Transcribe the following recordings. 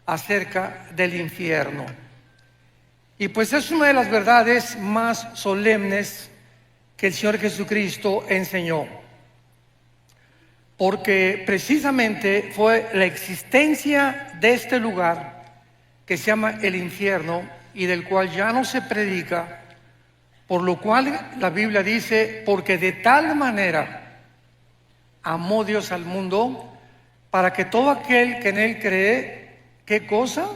acerca del infierno. Y pues es una de las verdades más solemnes que el Señor Jesucristo enseñó, porque precisamente fue la existencia de este lugar que se llama el infierno y del cual ya no se predica, por lo cual la Biblia dice: porque de tal manera amó Dios al mundo, para que todo aquel que en Él cree, ¿qué cosa?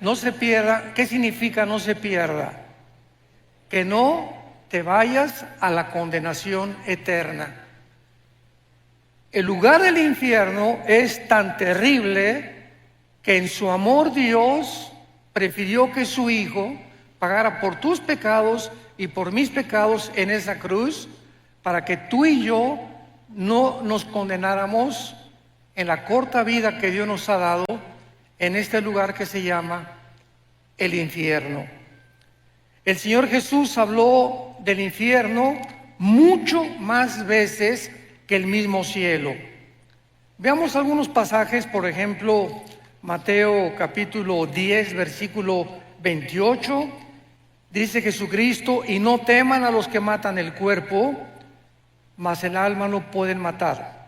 No se pierda. ¿Qué significa no se pierda? Que no te vayas a la condenación eterna. El lugar del infierno es tan terrible que en su amor Dios prefirió que su Hijo pagara por tus pecados y por mis pecados en esa cruz, para que tú y yo no nos condenáramos en la corta vida que Dios nos ha dado en este lugar que se llama el infierno. El Señor Jesús habló del infierno mucho más veces que el mismo cielo. Veamos algunos pasajes, por ejemplo, Mateo capítulo 10, versículo 28, dice Jesucristo: y no teman a los que matan el cuerpo, mas el alma no pueden matar.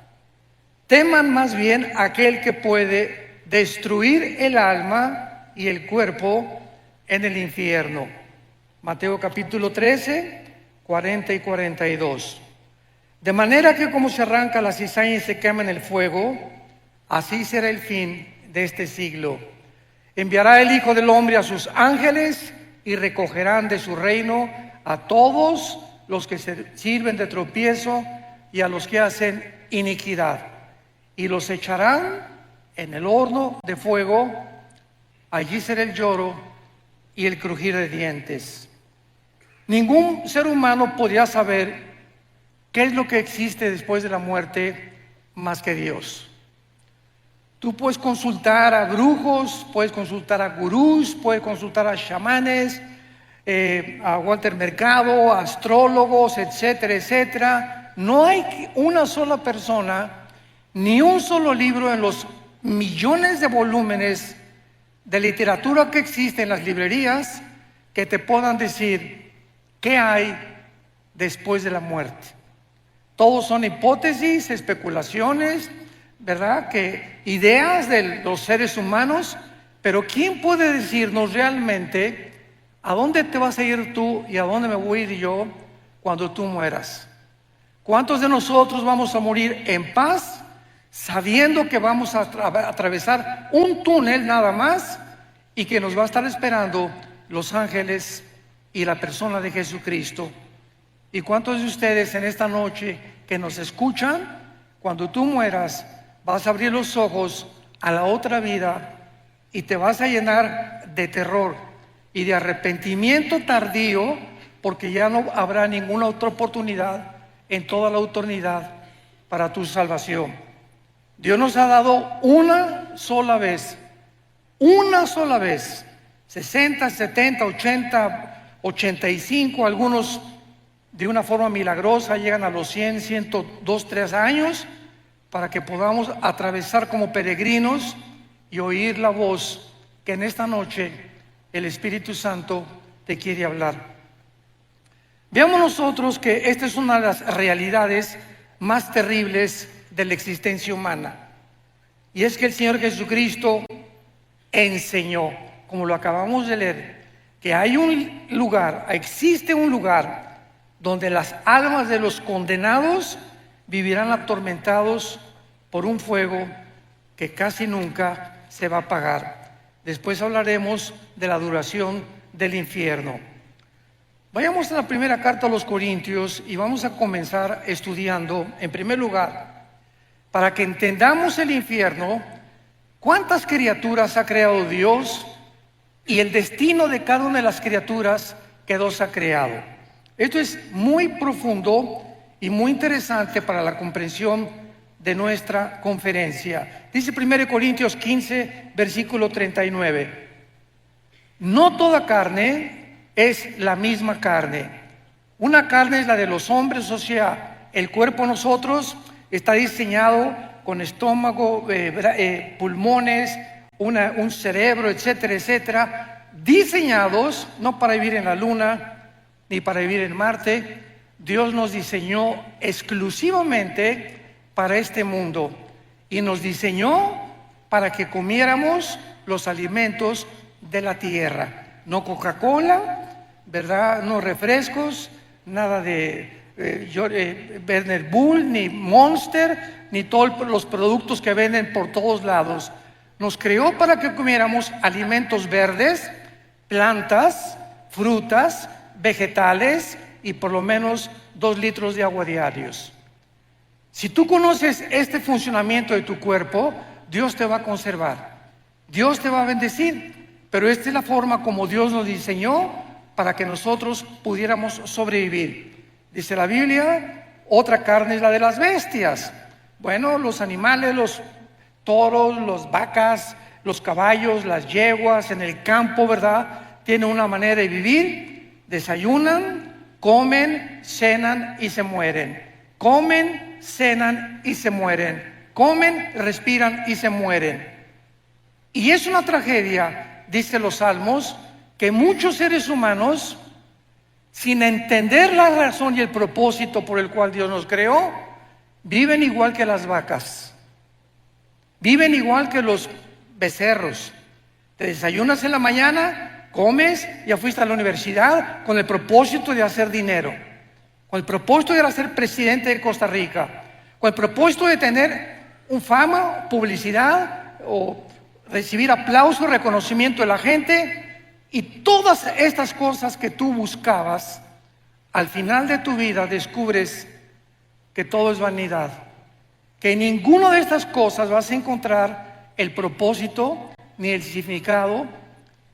Teman más bien a aquel que puede destruir el alma y el cuerpo en el infierno. Mateo capítulo 13, 40 y 42. De manera que como se arranca la cizaña y se quema en el fuego, así será el fin de este siglo. Enviará el Hijo del Hombre a sus ángeles y recogerán de su reino a todos los que se sirven de tropiezo y a los que hacen iniquidad, y los echarán en el horno de fuego. Allí será el lloro y el crujir de dientes. Ningún ser humano podría saber qué es lo que existe después de la muerte más que Dios. Tú puedes consultar a brujos, puedes consultar a gurús, puedes consultar a chamanes, a Walter Mercado, a astrólogos, etcétera, etcétera. No hay una sola persona, ni un solo libro en los millones de volúmenes de literatura que existe en las librerías que te puedan decir qué hay después de la muerte. Todos son hipótesis, especulaciones, ¿verdad? Que ideas de los seres humanos, pero ¿quién puede decirnos realmente a dónde te vas a ir tú y a dónde me voy a ir yo cuando tú mueras? ¿Cuántos de nosotros vamos a morir en paz, sabiendo que vamos a atravesar un túnel nada más y que nos va a estar esperando los ángeles y la persona de Jesucristo? ¿Y cuántos de ustedes en esta noche que nos escuchan, cuando tú mueras, vas a abrir los ojos a la otra vida y te vas a llenar de terror y de arrepentimiento tardío, porque ya no habrá ninguna otra oportunidad en toda la eternidad para tu salvación? Dios nos ha dado una sola vez, 60, 70, 80, 85, algunos de una forma milagrosa llegan a los 100, 102, 3 años, para que podamos atravesar como peregrinos y oír la voz que en esta noche el Espíritu Santo te quiere hablar. Veamos nosotros que esta es una de las realidades más terribles de la existencia humana, y es que el Señor Jesucristo enseñó, como lo acabamos de leer, que hay un lugar, existe un lugar donde las almas de los condenados vivirán atormentados por un fuego que casi nunca se va a apagar. Después hablaremos de la duración del infierno. Vayamos a la primera carta a los Corintios y vamos a comenzar estudiando, en primer lugar, para que entendamos el infierno, cuántas criaturas ha creado Dios y el destino de cada una de las criaturas que Dios ha creado. Esto es muy profundo y muy interesante para la comprensión de nuestra conferencia. Dice 1 Corintios 15, versículo 39. No toda carne es la misma carne. Una carne es la de los hombres, o sea, el cuerpo de nosotros está diseñado con estómago, pulmones, un cerebro, etcétera, etcétera, diseñados no para vivir en la luna ni para vivir en Marte. Dios nos diseñó exclusivamente para este mundo y nos diseñó para que comiéramos los alimentos de la tierra. No Coca-Cola, ¿verdad? No refrescos, nada de Werner Bull, ni Monster, ni todos los productos que venden por todos lados. Nos creó para que comiéramos alimentos verdes, plantas, frutas, vegetales y por lo menos 2 litros de agua diarios. Si tú conoces este funcionamiento de tu cuerpo, Dios te va a conservar, Dios te va a bendecir, pero esta es la forma como Dios nos diseñó para que nosotros pudiéramos sobrevivir. Dice la Biblia, otra carne es la de las bestias. Bueno, los animales, los toros, las vacas, los caballos, las yeguas en el campo, ¿verdad? Tienen una manera de vivir, desayunan, comen, cenan y se mueren. Comen, cenan y se mueren. Comen, respiran y se mueren. Y es una tragedia, dice los Salmos, que muchos seres humanos, sin entender la razón y el propósito por el cual Dios nos creó, viven igual que las vacas. Viven igual que los becerros. Te desayunas en la mañana, comes, ya fuiste a la universidad con el propósito de hacer dinero, con el propósito de ser presidente de Costa Rica, con el propósito de tener un fama, publicidad o recibir aplauso, reconocimiento de la gente. Y todas estas cosas que tú buscabas, al final de tu vida descubres que todo es vanidad, que en ninguna de estas cosas vas a encontrar el propósito ni el significado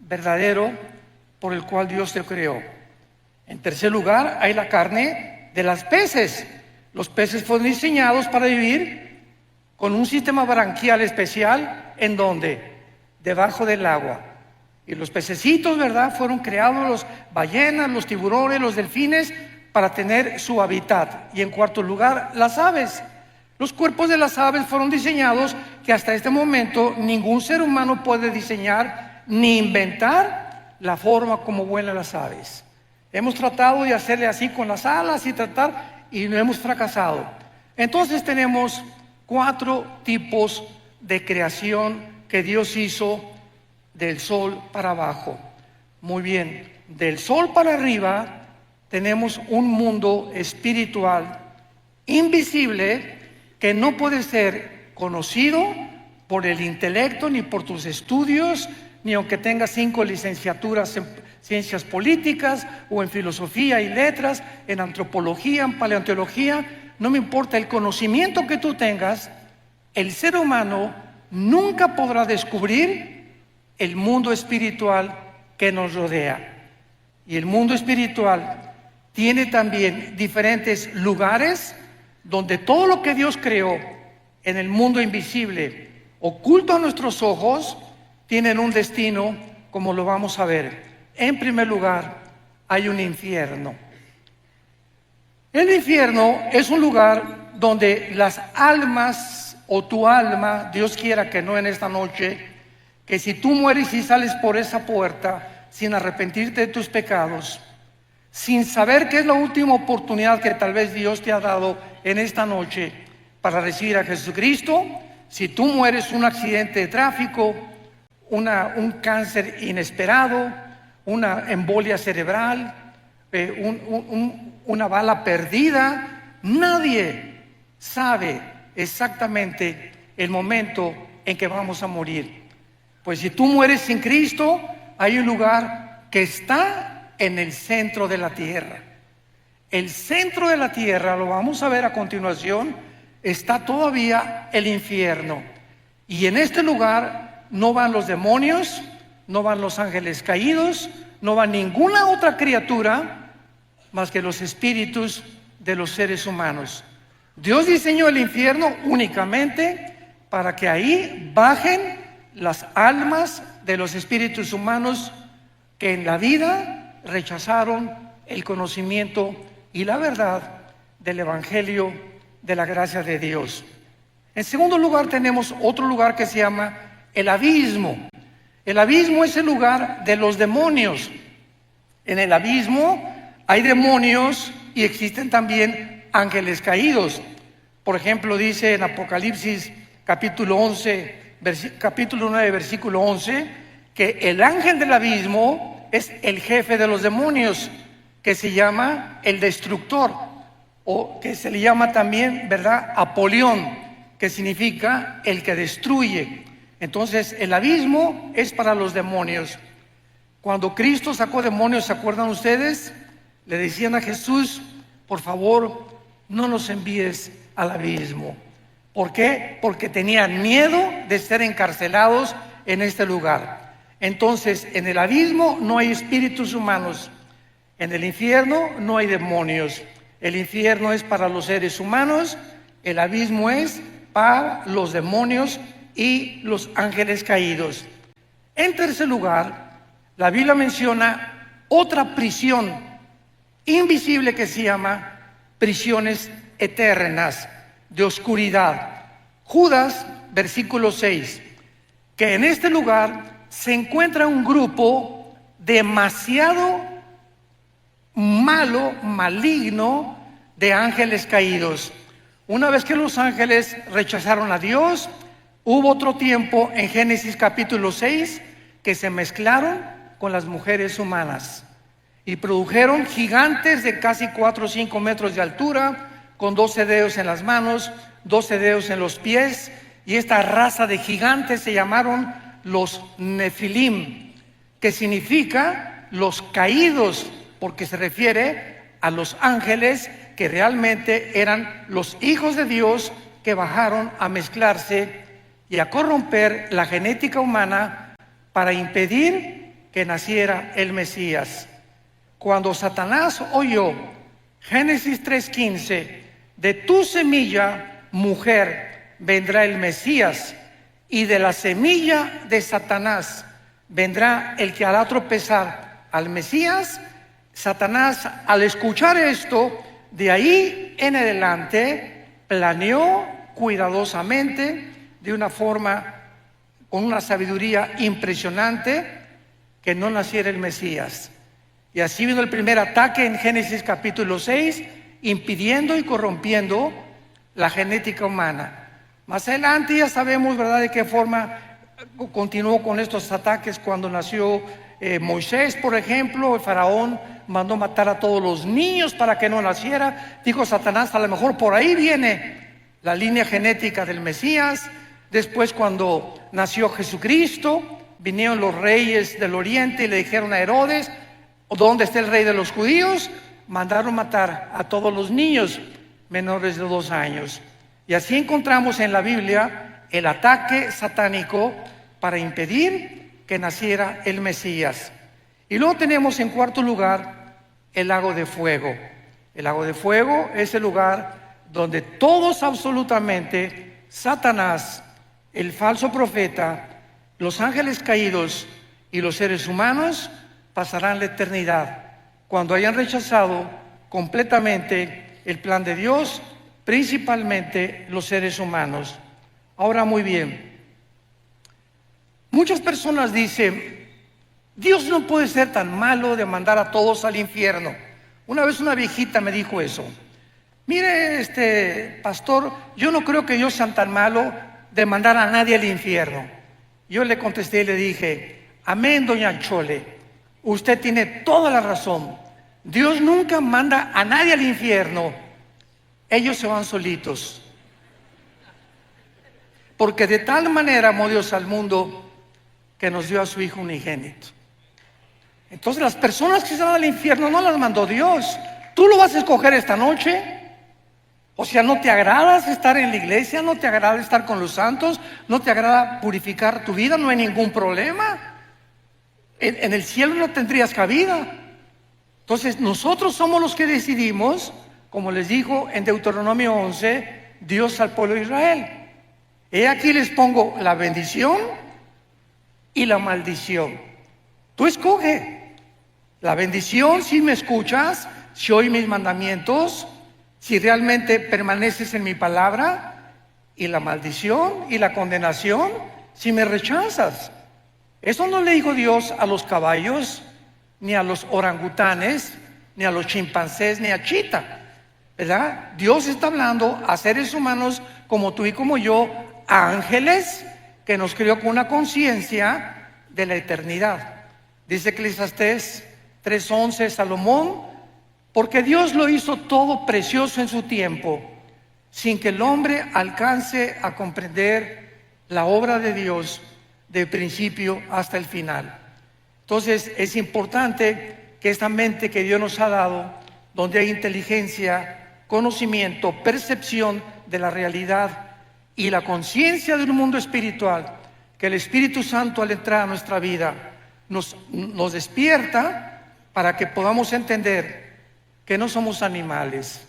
verdadero por el cual Dios te creó. En tercer lugar, hay la carne de las peces. Los peces fueron diseñados para vivir con un sistema branquial especial. ¿En dónde? Debajo del agua. Y los pececitos, ¿verdad? Fueron creados, los ballenas, los tiburones, los delfines, para tener su hábitat. Y en cuarto lugar, las aves. Los cuerpos de las aves fueron diseñados que hasta este momento ningún ser humano puede diseñar ni inventar la forma como vuelan las aves. Hemos tratado de hacerle así con las alas y no hemos fracasado. Entonces tenemos 4 tipos de creación que Dios hizo del sol para abajo. Muy bien, del sol para arriba tenemos un mundo espiritual invisible que no puede ser conocido por el intelecto, ni por tus estudios, ni aunque tengas 5 licenciaturas en ciencias políticas o en filosofía y letras, en antropología, en paleontología. No me importa el conocimiento que tú tengas, el ser humano nunca podrá descubrir el mundo espiritual que nos rodea. Y el mundo espiritual tiene también diferentes lugares donde todo lo que Dios creó en el mundo invisible, oculto a nuestros ojos, tienen un destino, como lo vamos a ver. En primer lugar, hay un infierno. El infierno es un lugar donde las almas, o tu alma, Dios quiera que no en esta noche, que si tú mueres y sales por esa puerta sin arrepentirte de tus pecados, sin saber que es la última oportunidad que tal vez Dios te ha dado en esta noche para recibir a Jesucristo, si tú mueres un accidente de tráfico, un cáncer inesperado, una embolia cerebral, una bala perdida, nadie sabe exactamente el momento en que vamos a morir. Pues si tú mueres sin Cristo, hay un lugar que está en el centro de la tierra. El centro de la tierra, lo vamos a ver a continuación, está todavía el infierno. Y en este lugar no van los demonios, no van los ángeles caídos, no va ninguna otra criatura más que los espíritus de los seres humanos. Dios diseñó el infierno únicamente para que ahí bajen las almas de los espíritus humanos que en la vida rechazaron el conocimiento y la verdad del Evangelio de la gracia de Dios. En segundo lugar tenemos otro lugar que se llama el abismo. El abismo es el lugar de los demonios. En el abismo hay demonios y existen también ángeles caídos. Por ejemplo, dice en Apocalipsis capítulo 9, versículo 11, que el ángel del abismo es el jefe de los demonios, que se llama el destructor, o que se le llama también, ¿verdad?, Apolión, que significa el que destruye. Entonces, el abismo es para los demonios. Cuando Cristo sacó demonios, ¿se acuerdan ustedes? Le decían a Jesús: por favor, no los envíes al abismo. ¿Por qué? Porque tenían miedo de ser encarcelados en este lugar. Entonces, en el abismo no hay espíritus humanos. En el infierno no hay demonios. El infierno es para los seres humanos. El abismo es para los demonios y los ángeles caídos. En tercer lugar, la Biblia menciona otra prisión invisible que se llama prisiones eternas de oscuridad. Judas, versículo 6, que en este lugar se encuentra un grupo demasiado malo, maligno, de ángeles caídos. Una vez que los ángeles rechazaron a Dios, hubo otro tiempo en Génesis capítulo 6 que se mezclaron con las mujeres humanas y produjeron gigantes de casi 4 o 5 metros de altura, con 12 dedos en las manos, 12 dedos en los pies, y esta raza de gigantes se llamaron los Nefilim, que significa los caídos, porque se refiere a los ángeles que realmente eran los hijos de Dios que bajaron a mezclarse y a corromper la genética humana para impedir que naciera el Mesías. Cuando Satanás oyó Génesis 3:15, de tu semilla, mujer, vendrá el Mesías, y de la semilla de Satanás vendrá el que hará tropezar al Mesías, Satanás, al escuchar esto, de ahí en adelante planeó cuidadosamente, de una forma, con una sabiduría impresionante, que no naciera el Mesías. Y así vino el primer ataque en Génesis capítulo 6, impidiendo y corrompiendo la genética humana. Más adelante ya sabemos, ¿verdad?, de qué forma continuó con estos ataques cuando nació Moisés, por ejemplo. El faraón mandó matar a todos los niños para que no naciera. Dijo Satanás: a lo mejor por ahí viene la línea genética del Mesías. Después, cuando nació Jesucristo, vinieron los reyes del oriente y le dijeron a Herodes: ¿dónde está el rey de los judíos? Mandaron matar a todos los niños menores de 2 años. Y así encontramos en la Biblia el ataque satánico para impedir que naciera el Mesías. Y luego tenemos en cuarto lugar el lago de fuego. El lago de fuego es el lugar donde todos, absolutamente, Satanás, el falso profeta, los ángeles caídos y los seres humanos pasarán la eternidad cuando hayan rechazado completamente el plan de Dios, principalmente los seres humanos. Ahora, muy bien, muchas personas dicen: Dios no puede ser tan malo de mandar a todos al infierno. Una vez una viejita me dijo eso: mire, pastor, yo no creo que Dios sea tan malo de mandar a nadie al infierno. Yo le contesté y le dije: amén, doña Chole, usted tiene toda la razón. Dios nunca manda a nadie al infierno. Ellos se van solitos. Porque de tal manera amó Dios al mundo que nos dio a su Hijo unigénito. Entonces, las personas que se van al infierno no las mandó Dios. ¿Tú lo vas a escoger esta noche? O sea, ¿no te agrada estar en la iglesia? ¿No te agrada estar con los santos? ¿No te agrada purificar tu vida? No hay ningún problema. En el cielo no tendrías cabida. Entonces, nosotros somos los que decidimos, como les dijo en Deuteronomio 11, Dios al pueblo de Israel: he aquí les pongo la bendición y la maldición. Tú escoge. La bendición, si me escuchas, si oyes mis mandamientos, si realmente permaneces en mi palabra, y la maldición y la condenación, si me rechazas? Eso no le dijo Dios a los caballos, ni a los orangutanes, ni a los chimpancés, ni a Chita, ¿verdad? Dios está hablando a seres humanos como tú y como yo, a ángeles que nos creó con una conciencia de la eternidad. Dice Eclesiastés 3:11, Salomón, porque Dios lo hizo todo precioso en su tiempo, sin que el hombre alcance a comprender la obra de Dios de principio hasta el final. Entonces es importante que esta mente que Dios nos ha dado, donde hay inteligencia, conocimiento, percepción de la realidad y la conciencia de un mundo espiritual, que el Espíritu Santo al entrar a nuestra vida nos despierta para que podamos entender que no somos animales,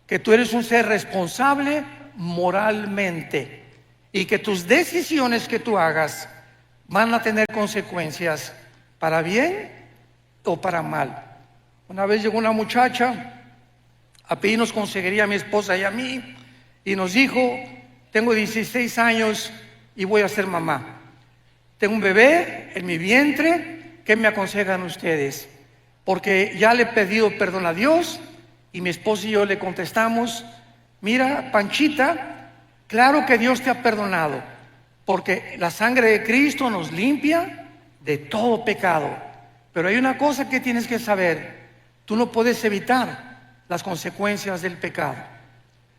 que tú eres un ser responsable moralmente y que tus decisiones que tú hagas van a tener consecuencias para bien o para mal. Una vez llegó una muchacha a pedirnos consejería a mi esposa y a mí y nos dijo: tengo 16 años y voy a ser mamá. Tengo un bebé en mi vientre, ¿qué me aconsejan ustedes? Porque ya le he pedido perdón a Dios y mi esposa y yo le contestamos: mira, Panchita, claro que Dios te ha perdonado, porque la sangre de Cristo nos limpia de todo pecado. Pero hay una cosa que tienes que saber: tú no puedes evitar las consecuencias del pecado.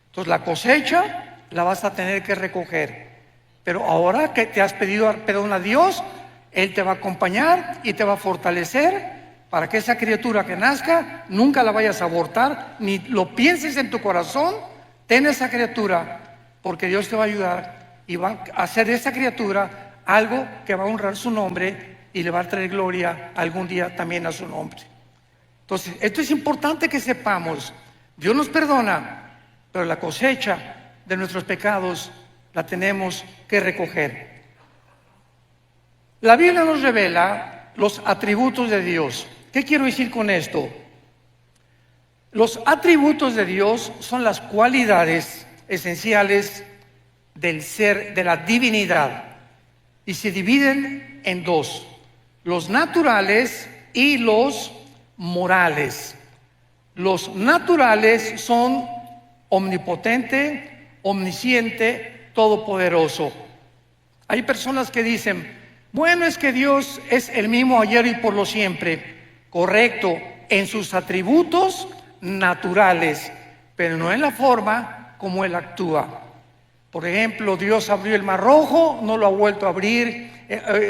Entonces la cosecha la vas a tener que recoger. Pero ahora que te has pedido perdón a Dios, Él te va a acompañar y te va a fortalecer para que esa criatura que nazca nunca la vayas a abortar, ni lo pienses en tu corazón. Ten esa criatura, porque Dios te va a ayudar y va a hacer de esa criatura algo que va a honrar su nombre y le va a traer gloria algún día también a su nombre. Entonces, esto es importante que sepamos. Dios nos perdona, pero la cosecha de nuestros pecados la tenemos que recoger. La Biblia nos revela los atributos de Dios. ¿Qué quiero decir con esto? Los atributos de Dios son las cualidades esenciales del ser, de la divinidad, y se dividen en dos: los naturales y los morales. Los naturales son omnipotente, omnisciente, todopoderoso. Hay personas que dicen: bueno, es que Dios es el mismo ayer y por lo siempre. Correcto, en sus atributos naturales, pero no en la forma como Él actúa. Por ejemplo, Dios abrió el Mar Rojo, no lo ha vuelto a abrir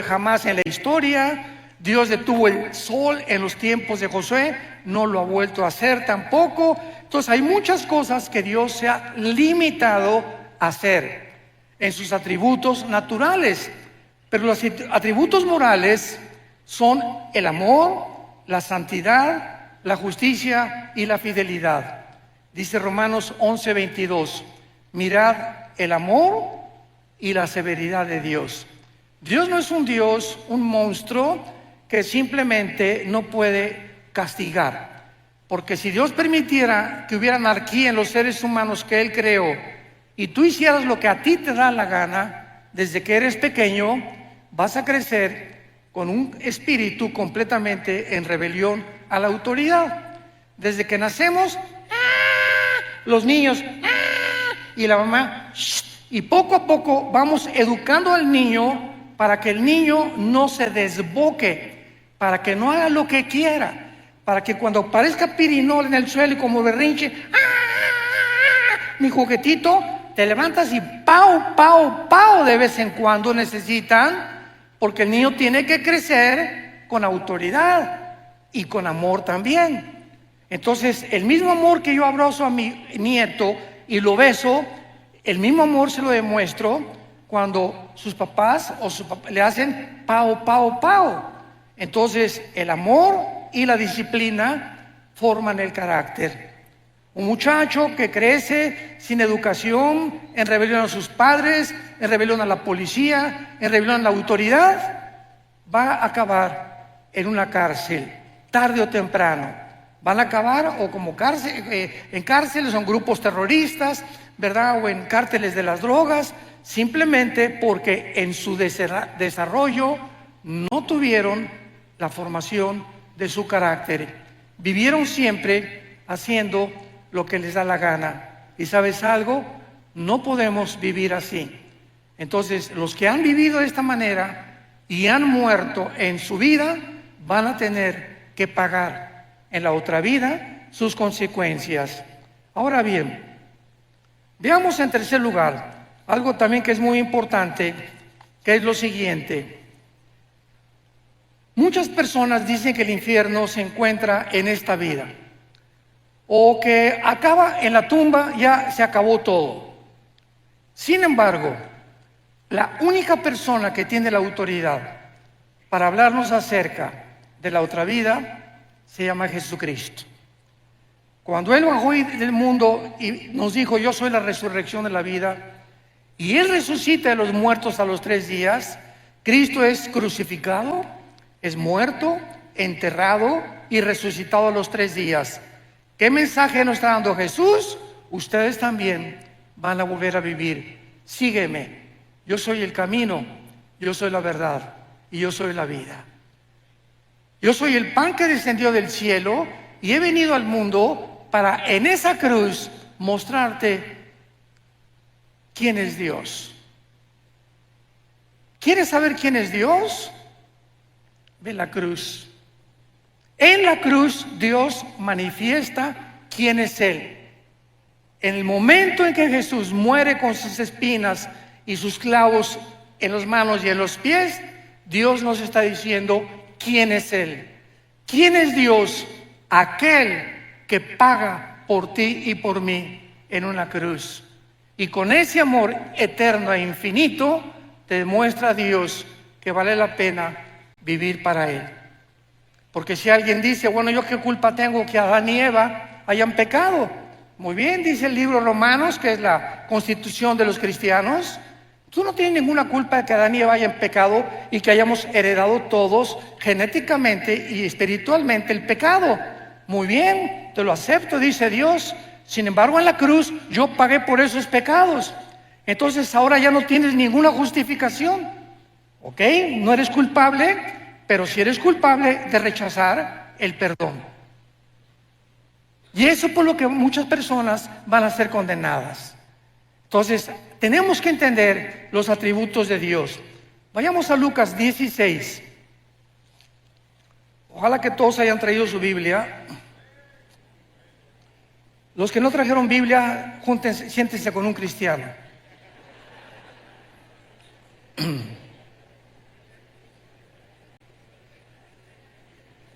jamás en la historia. Dios detuvo el sol en los tiempos de Josué, no lo ha vuelto a hacer tampoco. Entonces hay muchas cosas que Dios se ha limitado a hacer en sus atributos naturales, pero los atributos morales son el amor, la santidad, la justicia y la fidelidad. Dice Romanos 11:22, mirad el amor y la severidad de Dios. Dios no es un Dios, un monstruo que simplemente no puede castigar, porque si Dios permitiera que hubiera anarquía en los seres humanos que Él creó y tú hicieras lo que a ti te da la gana, desde que eres pequeño vas a crecer con un espíritu completamente en rebelión a la autoridad. Desde que nacemos, los niños y la mamá, y poco a poco vamos educando al niño para que el niño no se desboque, para que no haga lo que quiera, para que cuando aparezca pirinol en el suelo y como berrinche, mi juguetito, te levantas y pau, pau, pau de vez en cuando necesitan, porque el niño tiene que crecer con autoridad y con amor también. Entonces, el mismo amor que yo abrazo a mi nieto y lo beso, el mismo amor se lo demuestro cuando sus papás le hacen pau, pau, pau. Entonces, el amor y la disciplina forman el carácter. Un muchacho que crece sin educación, en rebelión a sus padres, en rebelión a la policía, en rebelión a la autoridad, va a acabar en una cárcel, tarde o temprano. Van a acabar o como en cárceles, son grupos terroristas, ¿verdad? O en cárteles de las drogas, simplemente porque en su desarrollo no tuvieron la formación de su carácter. Vivieron siempre haciendo lo que les da la gana. ¿Y sabes algo? No podemos vivir así. Entonces, los que han vivido de esta manera y han muerto en su vida, van a tener que pagar en la otra vida sus consecuencias. Ahora bien, veamos en tercer lugar algo también que es muy importante, que es lo siguiente. Muchas personas dicen que el infierno se encuentra en esta vida, o que acaba en la tumba, ya se acabó todo. Sin embargo, la única persona que tiene la autoridad para hablarnos acerca de la otra vida se llama Jesucristo. Cuando Él bajó del mundo y nos dijo: yo soy la resurrección de la vida, y Él resucita de los muertos a los 3 días, Cristo es crucificado, es muerto, enterrado y resucitado a los 3 días. ¿Qué mensaje nos está dando Jesús? Ustedes también van a volver a vivir. Sígueme. Yo soy el camino, yo soy la verdad y yo soy la vida. Yo soy el pan que descendió del cielo y he venido al mundo para en esa cruz mostrarte quién es Dios. ¿Quieres saber quién es Dios? Ve la cruz. En la cruz Dios manifiesta quién es Él. En el momento en que Jesús muere con sus espinas y sus clavos en las manos y en los pies, Dios nos está diciendo quién es Él. ¿Quién es Dios? Aquel que paga por ti y por mí en una cruz. Y con ese amor eterno e infinito te demuestra a Dios que vale la pena vivir para Él. Porque si alguien dice: bueno, ¿yo qué culpa tengo que Adán y Eva hayan pecado? Muy bien, dice el libro Romanos, que es la constitución de los cristianos. Tú no tienes ninguna culpa de que Adán y Eva hayan pecado y que hayamos heredado todos genéticamente y espiritualmente el pecado. Muy bien, te lo acepto, dice Dios. Sin embargo, en la cruz yo pagué por esos pecados. Entonces ahora ya no tienes ninguna justificación. ¿Ok? No eres culpable, pero sí eres culpable de rechazar el perdón. Y eso por lo que muchas personas van a ser condenadas. Entonces, tenemos que entender los atributos de Dios. Vayamos a Lucas 16. Ojalá que todos hayan traído su Biblia. Los que no trajeron Biblia, júntense, siéntense con un cristiano.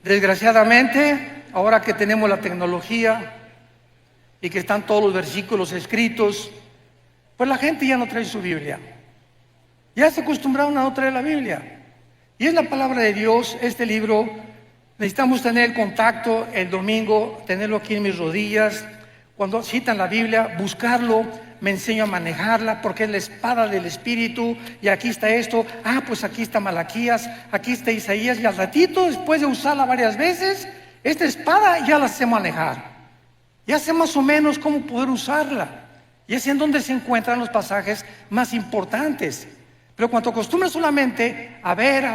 Desgraciadamente, ahora que tenemos la tecnología y que están todos los versículos escritos, pues la gente ya no trae su Biblia. Ya se acostumbraron a no traer la Biblia. Y es la palabra de Dios, este libro. Necesitamos tener el contacto el domingo, tenerlo aquí en mis rodillas. Cuando citan la Biblia, buscarlo, me enseño a manejarla porque es la espada del Espíritu. Y aquí está esto, pues aquí está Malaquías, aquí está Isaías. Y al ratito, después de usarla varias veces, esta espada ya la sé manejar. Ya sé más o menos cómo poder usarla. Y es en donde se encuentran los pasajes más importantes. Pero cuando acostumbras solamente a ver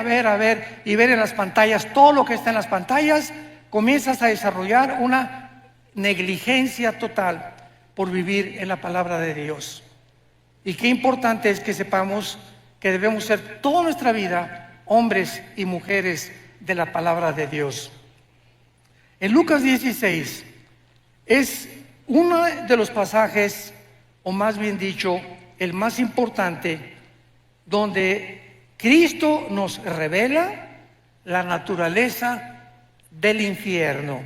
y ver en las pantallas todo lo que está en las pantallas, comienzas a desarrollar una negligencia total por vivir en la palabra de Dios. Y qué importante es que sepamos que debemos ser toda nuestra vida hombres y mujeres de la palabra de Dios. En Lucas 16 es uno de los pasajes, o más bien dicho, el más importante, donde Cristo nos revela la naturaleza del infierno.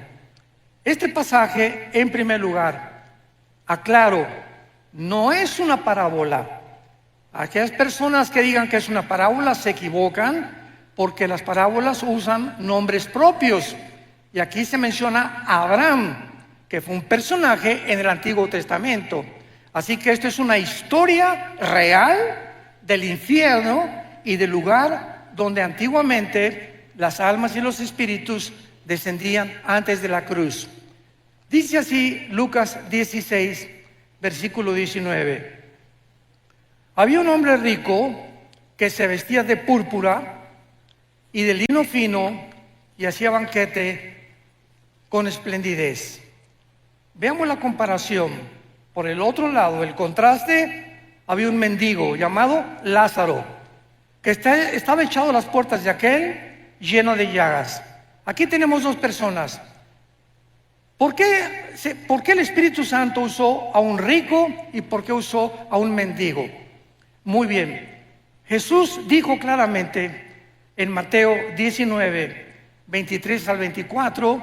Este pasaje, en primer lugar, aclaro, no es una parábola. Aquellas personas que digan que es una parábola se equivocan, porque las parábolas usan nombres propios. Y aquí se menciona a Abraham, que fue un personaje en el Antiguo Testamento. Así que esto es una historia real del infierno y del lugar donde antiguamente las almas y los espíritus descendían antes de la cruz. Dice así Lucas 16, versículo 19. Había un hombre rico que se vestía de púrpura y de lino fino y hacía banquete con esplendidez. Veamos la comparación. Por el otro lado, el contraste, había un mendigo llamado Lázaro, que estaba echado a las puertas de aquel lleno de llagas. Aquí tenemos dos personas. ¿Por qué el Espíritu Santo usó a un rico y por qué usó a un mendigo? Muy bien. Jesús dijo claramente en Mateo 19, 23 al 24,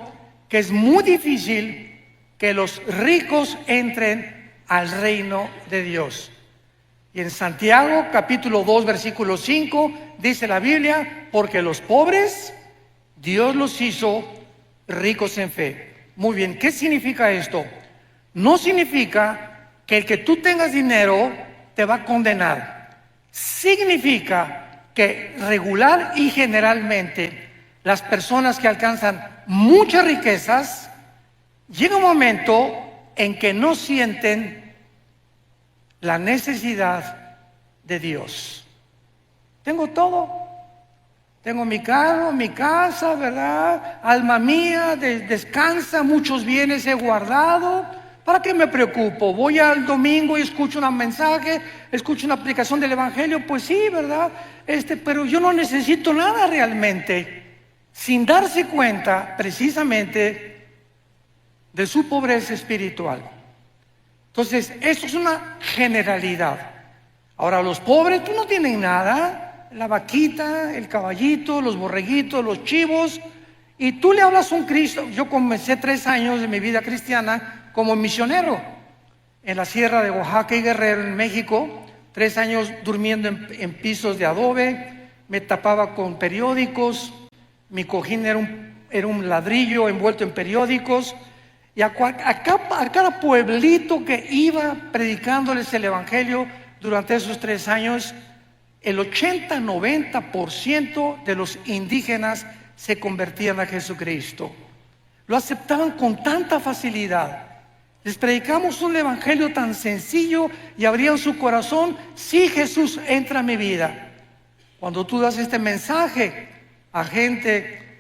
que es muy difícil que los ricos entren al reino de Dios. Y en Santiago capítulo 2 versículo 5 dice la Biblia, porque los pobres Dios los hizo ricos en fe. Muy bien, ¿qué significa esto? No significa que el que tú tengas dinero te va a condenar. Significa que regular y generalmente las personas que alcanzan muchas riquezas, llega un momento en que no sienten la necesidad de Dios. Tengo todo. Tengo mi carro, mi casa, ¿verdad? Alma mía, descansa, muchos bienes he guardado. ¿Para qué me preocupo? Voy al domingo y escucho un mensaje, escucho una aplicación del Evangelio, pues sí, ¿verdad? Pero yo no necesito nada realmente, sin darse cuenta precisamente de su pobreza espiritual. Entonces, eso es una generalidad. Ahora, los pobres, tú no tienen nada. La vaquita, el caballito, los borreguitos, los chivos, y tú le hablas a un Cristo. Yo comencé 3 años de mi vida cristiana como misionero en la sierra de Oaxaca y Guerrero, en México. 3 años durmiendo en pisos de adobe, me tapaba con periódicos, mi cojín era un ladrillo envuelto en periódicos, y a cada pueblito que iba predicándoles el Evangelio durante esos 3 años, el 80-90% de los indígenas se convertían a Jesucristo. Lo aceptaban con tanta facilidad. Les predicamos un evangelio tan sencillo y abrían su corazón. Sí, Jesús, entra a mi vida. Cuando tú das este mensaje a gente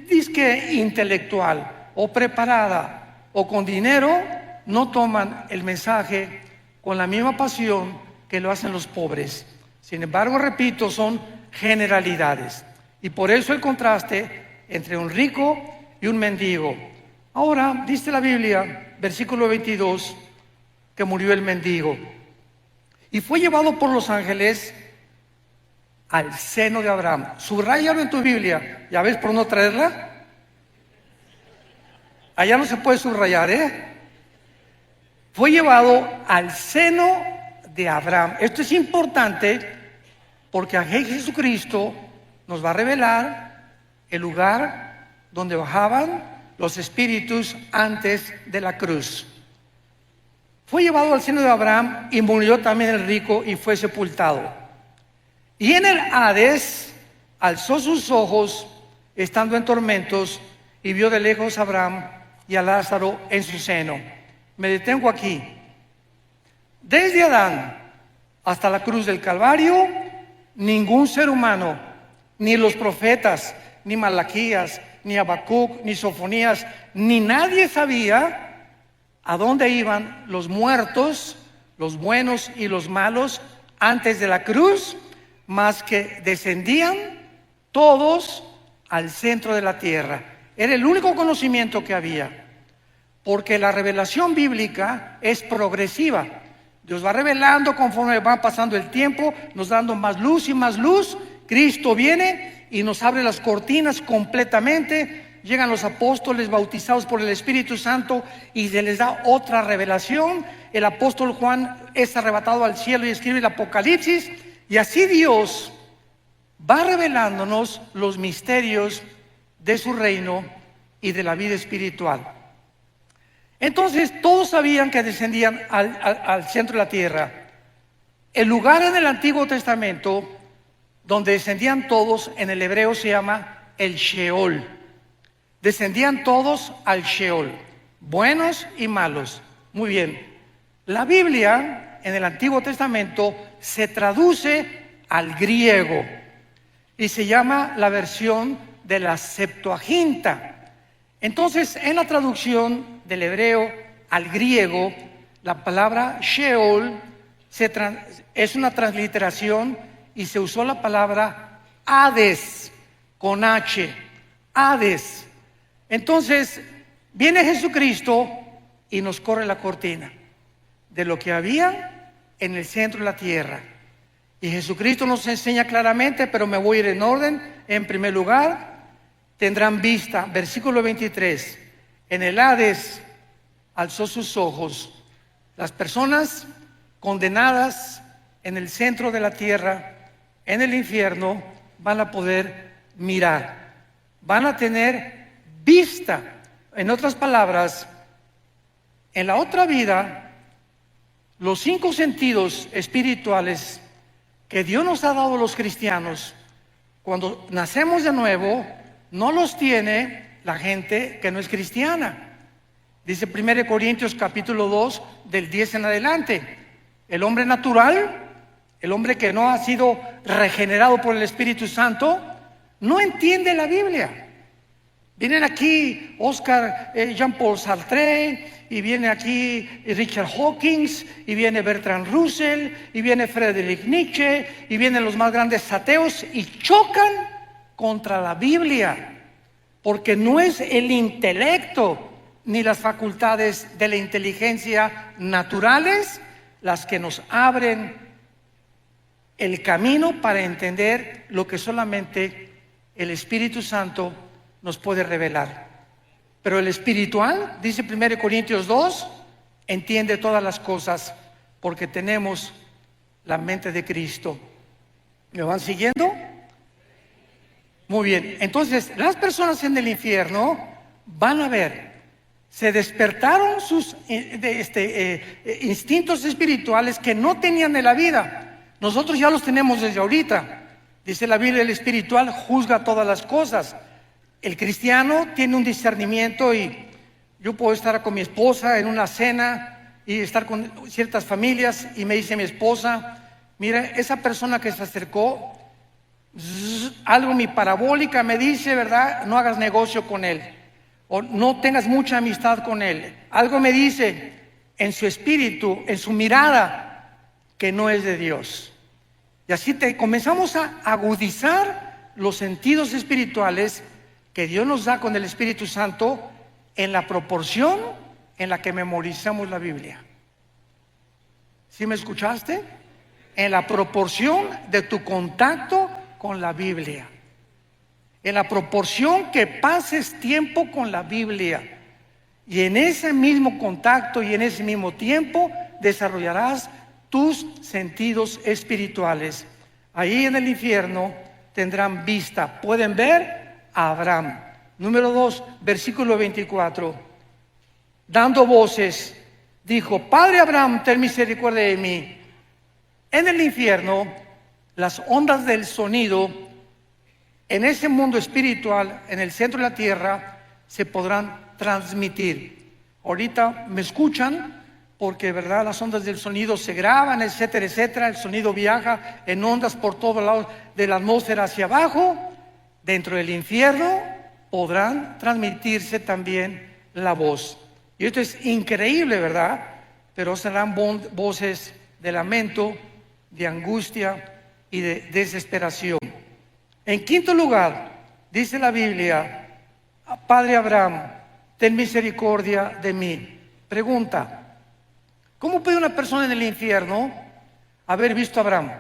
disque intelectual o preparada o con dinero, no toman el mensaje con la misma pasión que lo hacen los pobres. Sin embargo, repito, son generalidades. Y por eso el contraste entre un rico y un mendigo. Ahora, dice la Biblia, versículo 22, que murió el mendigo. Y fue llevado por los ángeles al seno de Abraham. Subráyalo en tu Biblia. ¿Ya ves por no traerla? Allá no se puede subrayar, ¿eh? Fue llevado al seno de Abraham. Esto es importante porque a Jesucristo nos va a revelar el lugar donde bajaban los espíritus antes de la cruz. Fue llevado al seno de Abraham y murió también el rico y fue sepultado. Y en el Hades alzó sus ojos estando en tormentos y vio de lejos a Abraham y a Lázaro en su seno. Me detengo aquí. Desde Adán hasta la cruz del Calvario, ningún ser humano, ni los profetas, ni Malaquías, ni Habacuc, ni Sofonías, ni nadie sabía a dónde iban los muertos, los buenos y los malos, antes de la cruz, más que descendían todos al centro de la tierra. Era el único conocimiento que había, porque la revelación bíblica es progresiva. Dios va revelando conforme va pasando el tiempo, nos dando más luz y más luz. Cristo viene y nos abre las cortinas completamente. Llegan los apóstoles bautizados por el Espíritu Santo y se les da otra revelación. El apóstol Juan es arrebatado al cielo y escribe el Apocalipsis. Y así Dios va revelándonos los misterios de su reino y de la vida espiritual. Entonces todos sabían que descendían al centro de la tierra. El lugar en el Antiguo Testamento donde descendían todos, en el hebreo se llama el Sheol. Descendían todos al Sheol, buenos y malos. Muy bien. La Biblia en el Antiguo Testamento se traduce al griego y se llama la versión de la Septuaginta. Entonces, en la traducción del hebreo al griego, la palabra Sheol es una transliteración y se usó la palabra Hades con H, Hades. Entonces, viene Jesucristo y nos corre la cortina de lo que había en el centro de la tierra. Y Jesucristo nos enseña claramente, pero me voy a ir en orden. En primer lugar, tendrán vista, versículo 23, en el Hades alzó sus ojos. Las personas condenadas en el centro de la tierra, en el infierno, van a poder mirar, van a tener vista. En otras palabras, en la otra vida, los 5 sentidos espirituales que Dios nos ha dado a los cristianos, cuando nacemos de nuevo, no los tiene la gente que no es cristiana. Dice 1 Corintios capítulo 2, del 10 en adelante. El hombre natural, el hombre que no ha sido regenerado por el Espíritu Santo, no entiende la Biblia. Vienen aquí Oscar Jean-Paul Sartre, y viene aquí Richard Hawkins, y viene Bertrand Russell, y viene Friedrich Nietzsche, y vienen los más grandes ateos y chocan contra la Biblia, porque no es el intelecto ni las facultades de la inteligencia naturales las que nos abren el camino para entender lo que solamente el Espíritu Santo nos puede revelar. Pero el espiritual, dice 1 Corintios 2, entiende todas las cosas porque tenemos la mente de Cristo. ¿Me van siguiendo? Muy bien. Entonces, las personas en el infierno van a ver, se despertaron sus instintos espirituales que no tenían en la vida. Nosotros ya los tenemos desde ahorita. Dice la Biblia, el espiritual juzga todas las cosas. El cristiano tiene un discernimiento, y yo puedo estar con mi esposa en una cena y estar con ciertas familias, y me dice mi esposa: mira, esa persona que se acercó, algo mi parabólica me dice, ¿verdad? No hagas negocio con él, o no tengas mucha amistad con él. Algo me dice en su espíritu, en su mirada, que no es de Dios. Y así comenzamos a agudizar los sentidos espirituales que Dios nos da con el Espíritu Santo en la proporción en la que memorizamos la Biblia. ¿Sí me escuchaste? En la proporción de tu contacto con la Biblia, en la proporción que pases tiempo con la Biblia, y en ese mismo contacto y en ese mismo tiempo desarrollarás tus sentidos espirituales. Ahí en el infierno tendrán vista, pueden ver a Abraham. Número 2, versículo 24. Dando voces, dijo: Padre Abraham, ten misericordia de mí. En el infierno, las ondas del sonido, en ese mundo espiritual, en el centro de la tierra, se podrán transmitir. Ahorita me escuchan porque, ¿verdad?, las ondas del sonido se graban, etcétera, etcétera. El sonido viaja en ondas por todos lados de la atmósfera hacia abajo. Dentro del infierno podrán transmitirse también la voz. Y esto es increíble, ¿verdad? Pero serán voces de lamento, de angustia y de desesperación. En quinto lugar, dice la Biblia: Padre Abraham, ten misericordia de mí. Pregunta: ¿cómo puede una persona en el infierno haber visto a Abraham?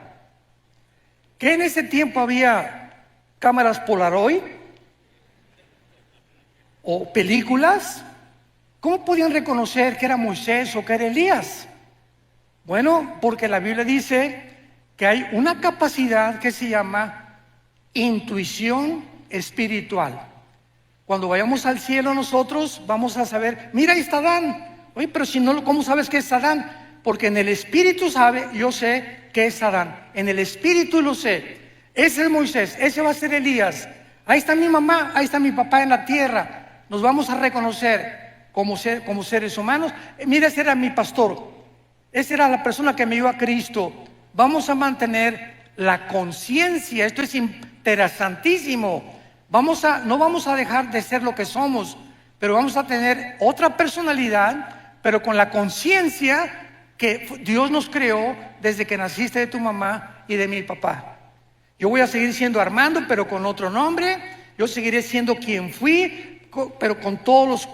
¿Que en ese tiempo había cámaras Polaroid o películas? ¿Cómo podían reconocer que era Moisés o que era Elías? Bueno, porque la Biblia dice que hay una capacidad que se llama intuición espiritual. Cuando vayamos al cielo nosotros vamos a saber: mira, ahí está Adán. Oye, pero si no, ¿cómo sabes que es Adán? Porque en el espíritu yo sé que es Adán. En el espíritu lo sé. Ese es Moisés, ese va a ser Elías. Ahí está mi mamá, ahí está mi papá en la tierra. Nos vamos a reconocer como seres humanos. Mira, ese era mi pastor. Esa era la persona que me dio a Cristo. Vamos a mantener la conciencia. Esto es interesantísimo. No vamos a dejar de ser lo que somos, pero vamos a tener otra personalidad, pero con la conciencia que Dios nos creó desde que naciste de tu mamá y de mi papá. Yo voy a seguir siendo Armando, pero con otro nombre. Yo seguiré siendo quien fui, pero con todos los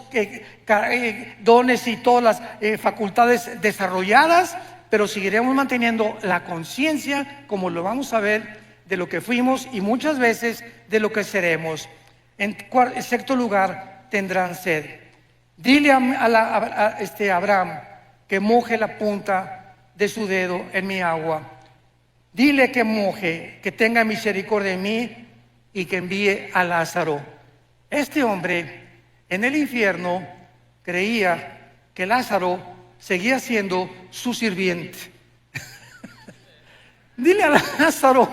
dones y todas las facultades desarrolladas, pero seguiremos manteniendo la conciencia, como lo vamos a ver, de lo que fuimos y muchas veces de lo que seremos. En sexto lugar, tendrán sed. Dile a Abraham que moje la punta de su dedo en mi agua. Dile que moje, que tenga misericordia de mí y que envíe a Lázaro. Este hombre en el infierno creía que Lázaro seguía siendo su sirviente. Dile a Lázaro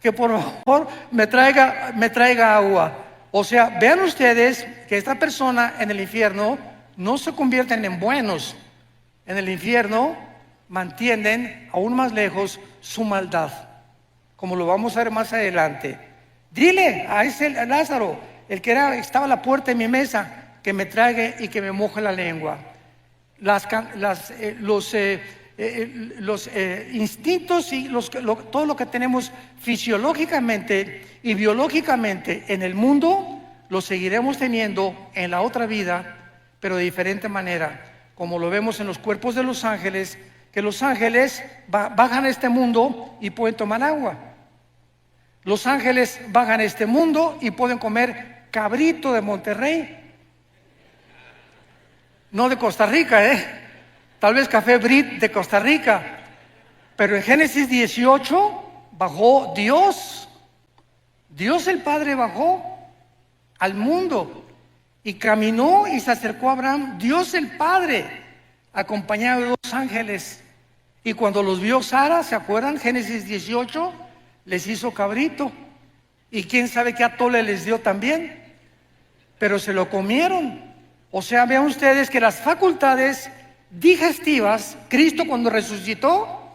que por favor me traiga agua. O sea, vean ustedes que esta persona en el infierno no se convierten en buenos. En el infierno mantienen aún más lejos su maldad, como lo vamos a ver más adelante. Dile a ese Lázaro, el que estaba a la puerta de mi mesa, que me traiga y que me moje la lengua. Los instintos y todo lo que tenemos fisiológicamente y biológicamente en el mundo, lo seguiremos teniendo en la otra vida, pero de diferente manera, como lo vemos en los cuerpos de los ángeles, que los ángeles bajan a este mundo y pueden tomar agua. Los ángeles bajan a este mundo y pueden comer cabrito de Monterrey. No de Costa Rica, tal vez café Brit de Costa Rica. Pero en Génesis 18 bajó Dios. Dios el Padre bajó al mundo y caminó y se acercó a Abraham. Dios el Padre, acompañado de dos ángeles. Y cuando los vio Sara, ¿se acuerdan? Génesis 18, les hizo cabrito. Y quién sabe qué atole les dio también. Pero se lo comieron. O sea, vean ustedes que las facultades digestivas, Cristo cuando resucitó,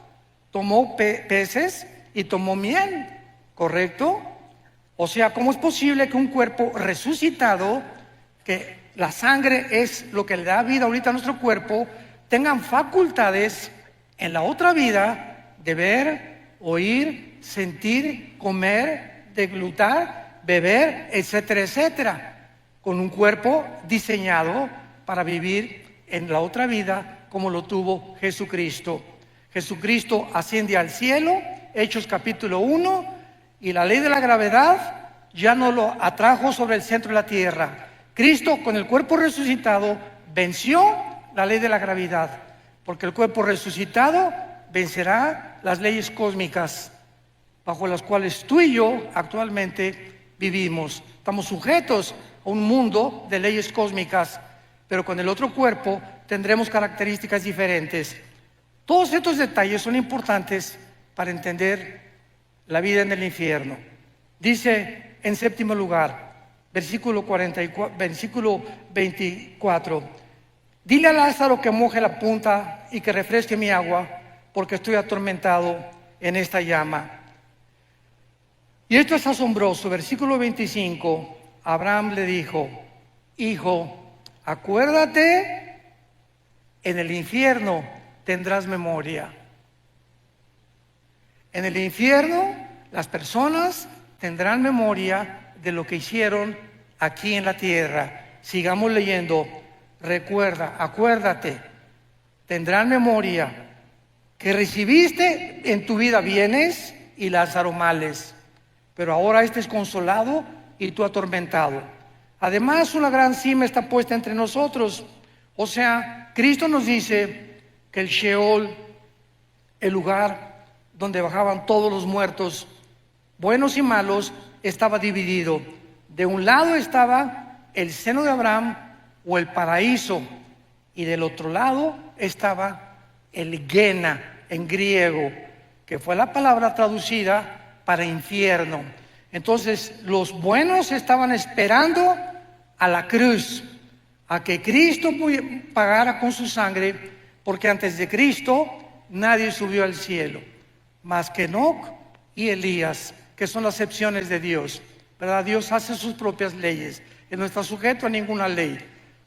tomó peces y tomó miel, ¿correcto? O sea, ¿cómo es posible que un cuerpo resucitado, que la sangre es lo que le da vida ahorita a nuestro cuerpo, tengan facultades en la otra vida de ver, oír, sentir, comer, deglutar, beber, etcétera, etcétera? Con un cuerpo diseñado para vivir en la otra vida como lo tuvo Jesucristo. Jesucristo asciende al cielo, Hechos capítulo 1, y la ley de la gravedad ya no lo atrajo sobre el centro de la tierra. Cristo con el cuerpo resucitado venció la ley de la gravedad, porque el cuerpo resucitado vencerá las leyes cósmicas bajo las cuales tú y yo actualmente vivimos. Estamos sujetos a un mundo de leyes cósmicas, pero con el otro cuerpo tendremos características diferentes. Todos estos detalles son importantes para entender la vida en el infierno. Dice en séptimo lugar, versículo 24, dile a Lázaro que moje la punta y que refresque mi agua, porque estoy atormentado en esta llama. Y esto es asombroso. Versículo 25, Abraham le dijo, hijo, acuérdate, en el infierno tendrás memoria. En el infierno las personas tendrán memoria de lo que hicieron aquí en la tierra. Sigamos leyendo. Recuerda, acuérdate, tendrán memoria que recibiste en tu vida bienes y Lázaro males, pero ahora este es consolado y tú atormentado. Además, una gran cima está puesta entre nosotros. O sea, Cristo nos dice que el Sheol, el lugar donde bajaban todos los muertos, buenos y malos, estaba dividido. De un lado estaba el seno de Abraham o el paraíso, y del otro lado estaba el Gena en griego, que fue la palabra traducida para infierno. Entonces los buenos estaban esperando a la cruz, a que Cristo pagara con su sangre, porque antes de Cristo nadie subió al cielo, más que Enoc y Elías, que son las excepciones de Dios, ¿verdad? Dios hace sus propias leyes, Él no está sujeto a ninguna ley.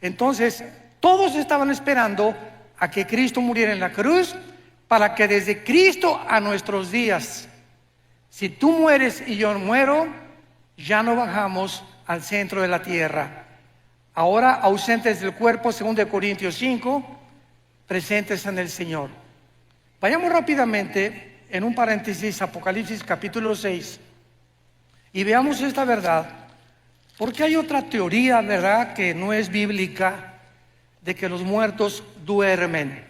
Entonces, todos estaban esperando a que Cristo muriera en la cruz, para que desde Cristo a nuestros días, si tú mueres y yo muero, ya no bajamos al centro de la tierra. Ahora ausentes del cuerpo, según de Corintios 5, presentes en el Señor. Vayamos rápidamente, en un paréntesis, Apocalipsis capítulo 6, y veamos esta verdad, porque hay otra teoría, ¿verdad?, que no es bíblica, de que los muertos duermen.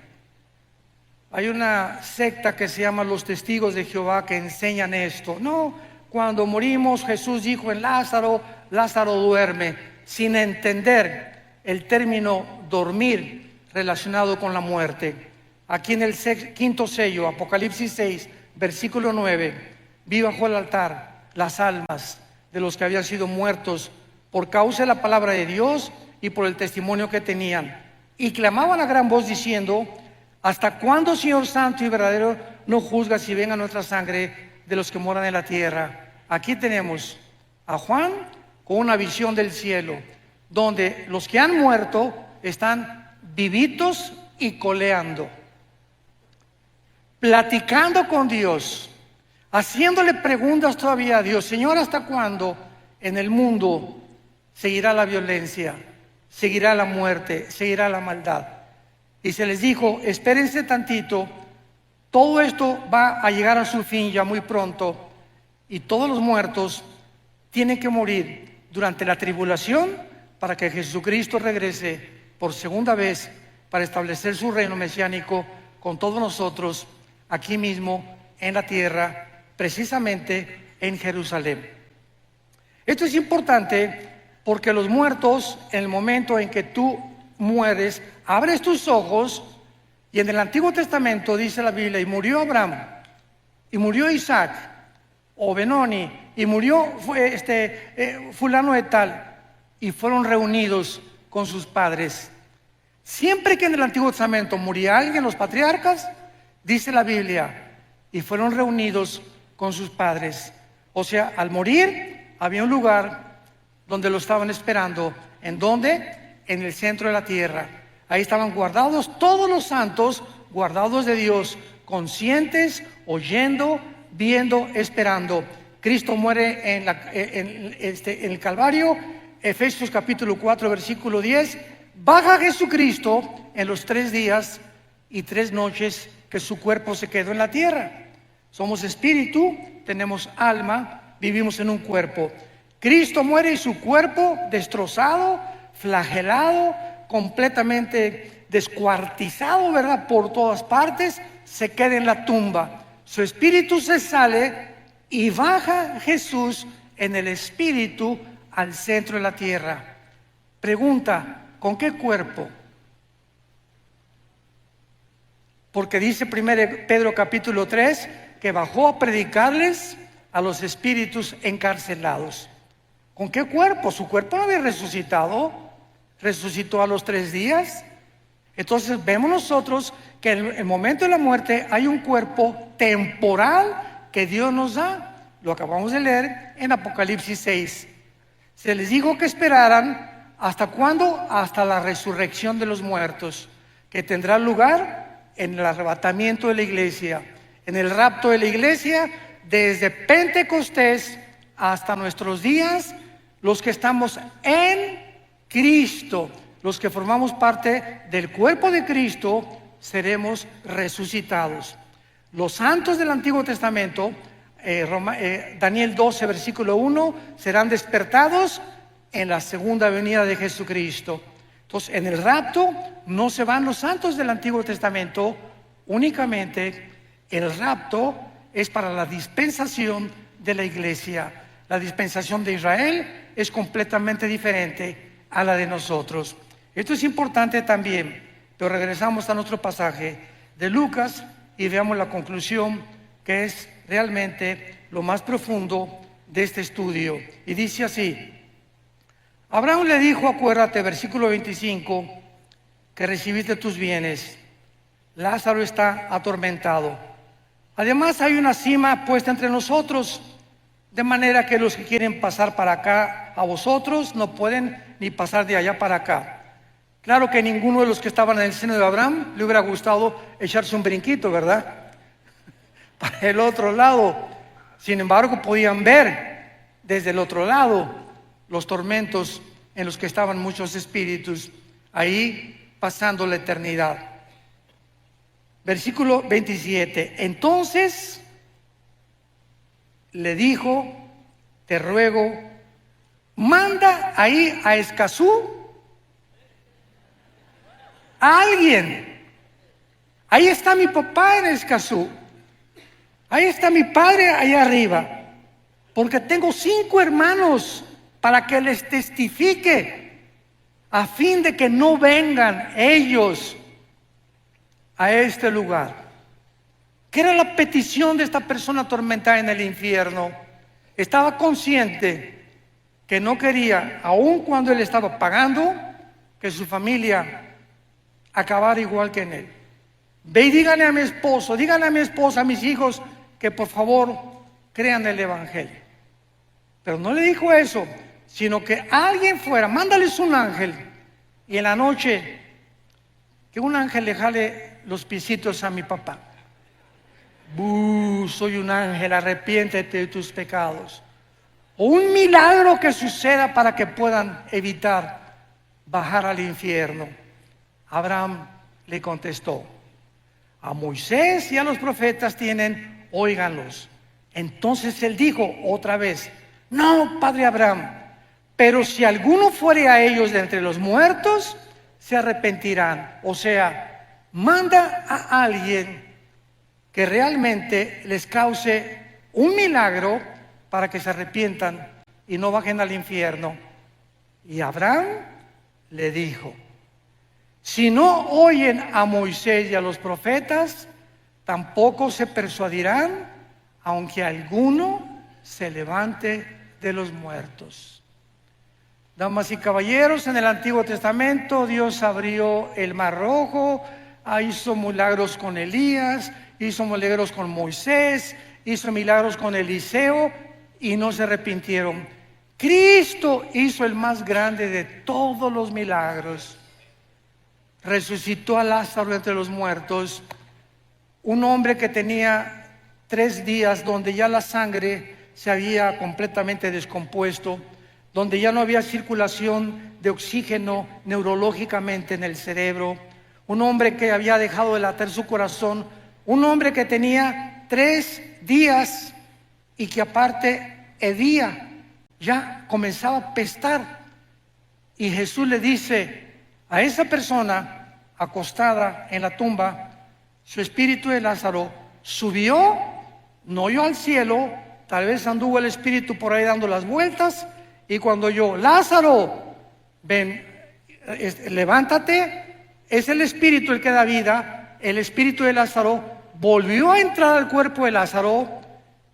Hay una secta que se llama los Testigos de Jehová que enseñan esto. No, cuando morimos, Jesús dijo en Lázaro, Lázaro duerme, sin entender el término dormir relacionado con la muerte. Aquí en el quinto sello, Apocalipsis 6, versículo 9, vi bajo el altar las almas de los que habían sido muertos por causa de la palabra de Dios y por el testimonio que tenían, y clamaban a gran voz diciendo: ¿hasta cuándo, Señor santo y verdadero, no juzgas y venga nuestra sangre de los que moran en la tierra? Aquí tenemos a Juan con una visión del cielo, donde los que han muerto están vivitos y coleando, platicando con Dios, haciéndole preguntas todavía a Dios. Señor, ¿hasta cuándo en el mundo seguirá la violencia, seguirá la muerte, seguirá la maldad? Y se les dijo: espérense tantito, todo esto va a llegar a su fin ya muy pronto, y todos los muertos tienen que morir durante la tribulación para que Jesucristo regrese por segunda vez para establecer su reino mesiánico con todos nosotros aquí mismo en la tierra, precisamente en Jerusalén. Esto es importante porque los muertos, en el momento en que tú mueres, abres tus ojos, y en el Antiguo Testamento dice la Biblia: y murió Abraham, y murió Isaac, o Benoni, y murió fulano de tal, y fueron reunidos con sus padres. Siempre que en el Antiguo Testamento moría alguien, los patriarcas, dice la Biblia, y fueron reunidos con sus padres. O sea, al morir había un lugar donde lo estaban esperando. ¿En dónde? En el centro de la tierra. Ahí estaban guardados todos los santos, guardados de Dios, conscientes, oyendo, viendo, esperando. Cristo muere en el Calvario. Efesios capítulo 4, versículo 10. Baja Jesucristo en los 3 días y 3 noches que su cuerpo se quedó en la tierra. Somos espíritu, tenemos alma, vivimos en un cuerpo. Cristo muere y su cuerpo, destrozado, flagelado, completamente descuartizado, ¿verdad?, por todas partes, se queda en la tumba. Su espíritu se sale y baja Jesús en el espíritu al centro de la tierra. Pregunta: ¿con qué cuerpo? Porque dice 1 Pedro capítulo 3 que bajó a predicarles a los espíritus encarcelados. ¿Con qué cuerpo? Su cuerpo no había resucitado, resucitó a los 3 días. Entonces vemos nosotros que en el momento de la muerte hay un cuerpo temporal que Dios nos da. Lo acabamos de leer en Apocalipsis 6. Se les dijo que esperaran, ¿hasta cuándo? Hasta la resurrección de los muertos, que tendrá lugar en el arrebatamiento de la iglesia, en el rapto de la iglesia, desde Pentecostés hasta nuestros días. Los que estamos en Cristo, los que formamos parte del cuerpo de Cristo, seremos resucitados. Los santos del Antiguo Testamento, Daniel 12, versículo 1, serán despertados en la segunda venida de Jesucristo. Entonces, en el rapto no se van los santos del Antiguo Testamento, únicamente el rapto es para la dispensación de la iglesia. La dispensación de Israel es completamente diferente a la de nosotros. Esto es importante también, pero regresamos a nuestro pasaje de Lucas y veamos la conclusión, que es realmente lo más profundo de este estudio. Y dice así: Abraham le dijo, acuérdate, versículo 25, que recibiste tus bienes, Lázaro está atormentado. Además hay una cima puesta entre nosotros, de manera que los que quieren pasar para acá a vosotros no pueden ni pasar de allá para acá. Claro que ninguno de los que estaban en el seno de Abraham le hubiera gustado echarse un brinquito, ¿verdad? Para el otro lado. Sin embargo, podían ver desde el otro lado los tormentos en los que estaban muchos espíritus ahí pasando la eternidad. Versículo 27. Entonces le dijo: te ruego, manda ahí a Escazú a alguien. Ahí está mi papá en Escazú. Ahí está mi padre allá arriba. Porque tengo 5 hermanos para que les testifique, a fin de que no vengan ellos a este lugar. ¿Qué era la petición de esta persona atormentada en el infierno? Estaba consciente que no quería, aun cuando él estaba pagando, que su familia acabara igual que en él. Ve y díganle a mi esposo, díganle a mi esposa, a mis hijos, que por favor crean el evangelio. Pero no le dijo eso, sino que alguien fuera, mándales un ángel, y en la noche que un ángel le jale los piecitos a mi papá. Soy un ángel, arrepiéntete de tus pecados. O un milagro que suceda para que puedan evitar bajar al infierno. Abraham le contestó: a Moisés y a los profetas tienen, óiganlos. Entonces él dijo otra vez: no, padre Abraham, pero si alguno fuere a ellos de entre los muertos, se arrepentirán. O sea, manda a alguien que realmente les cause un milagro para que se arrepientan y no bajen al infierno. Y Abraham le dijo: si no oyen a Moisés y a los profetas, tampoco se persuadirán, aunque alguno se levante de los muertos. Damas y caballeros, en el Antiguo Testamento Dios abrió el Mar Rojo, hizo milagros con Elías, hizo milagros con Moisés, hizo milagros con Eliseo y no se arrepintieron. Cristo hizo el más grande de todos los milagros. Resucitó a Lázaro entre los muertos, un hombre que tenía 3 días donde ya la sangre se había completamente descompuesto, donde ya no había circulación de oxígeno neurológicamente en el cerebro, un hombre que había dejado de latir su corazón, un hombre que tenía 3 días y que aparte hedía, ya comenzaba a pestar. Y Jesús le dice a esa persona acostada en la tumba: su espíritu de Lázaro subió, no oyó al cielo, tal vez anduvo el espíritu por ahí dando las vueltas, y cuando oyó: Lázaro, ven, levántate, es el espíritu el que da vida. El espíritu de Lázaro volvió a entrar al cuerpo de Lázaro,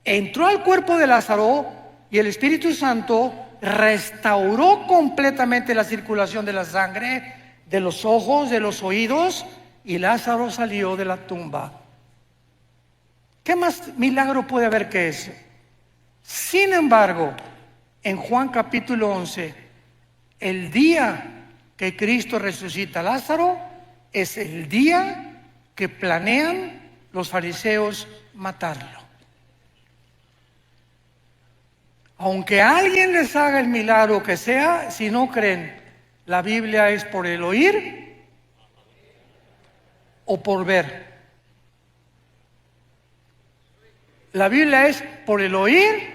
entró al cuerpo de Lázaro, y el Espíritu Santo restauró completamente la circulación de la sangre, de los ojos, de los oídos, y Lázaro salió de la tumba. ¿Qué más milagro puede haber que ese? Sin embargo, en Juan capítulo 11, el día que Cristo resucita a Lázaro es el día que planean los fariseos matarlo. Aunque alguien les haga el milagro que sea, si no creen, la Biblia es por el oír o por ver. La Biblia es por el oír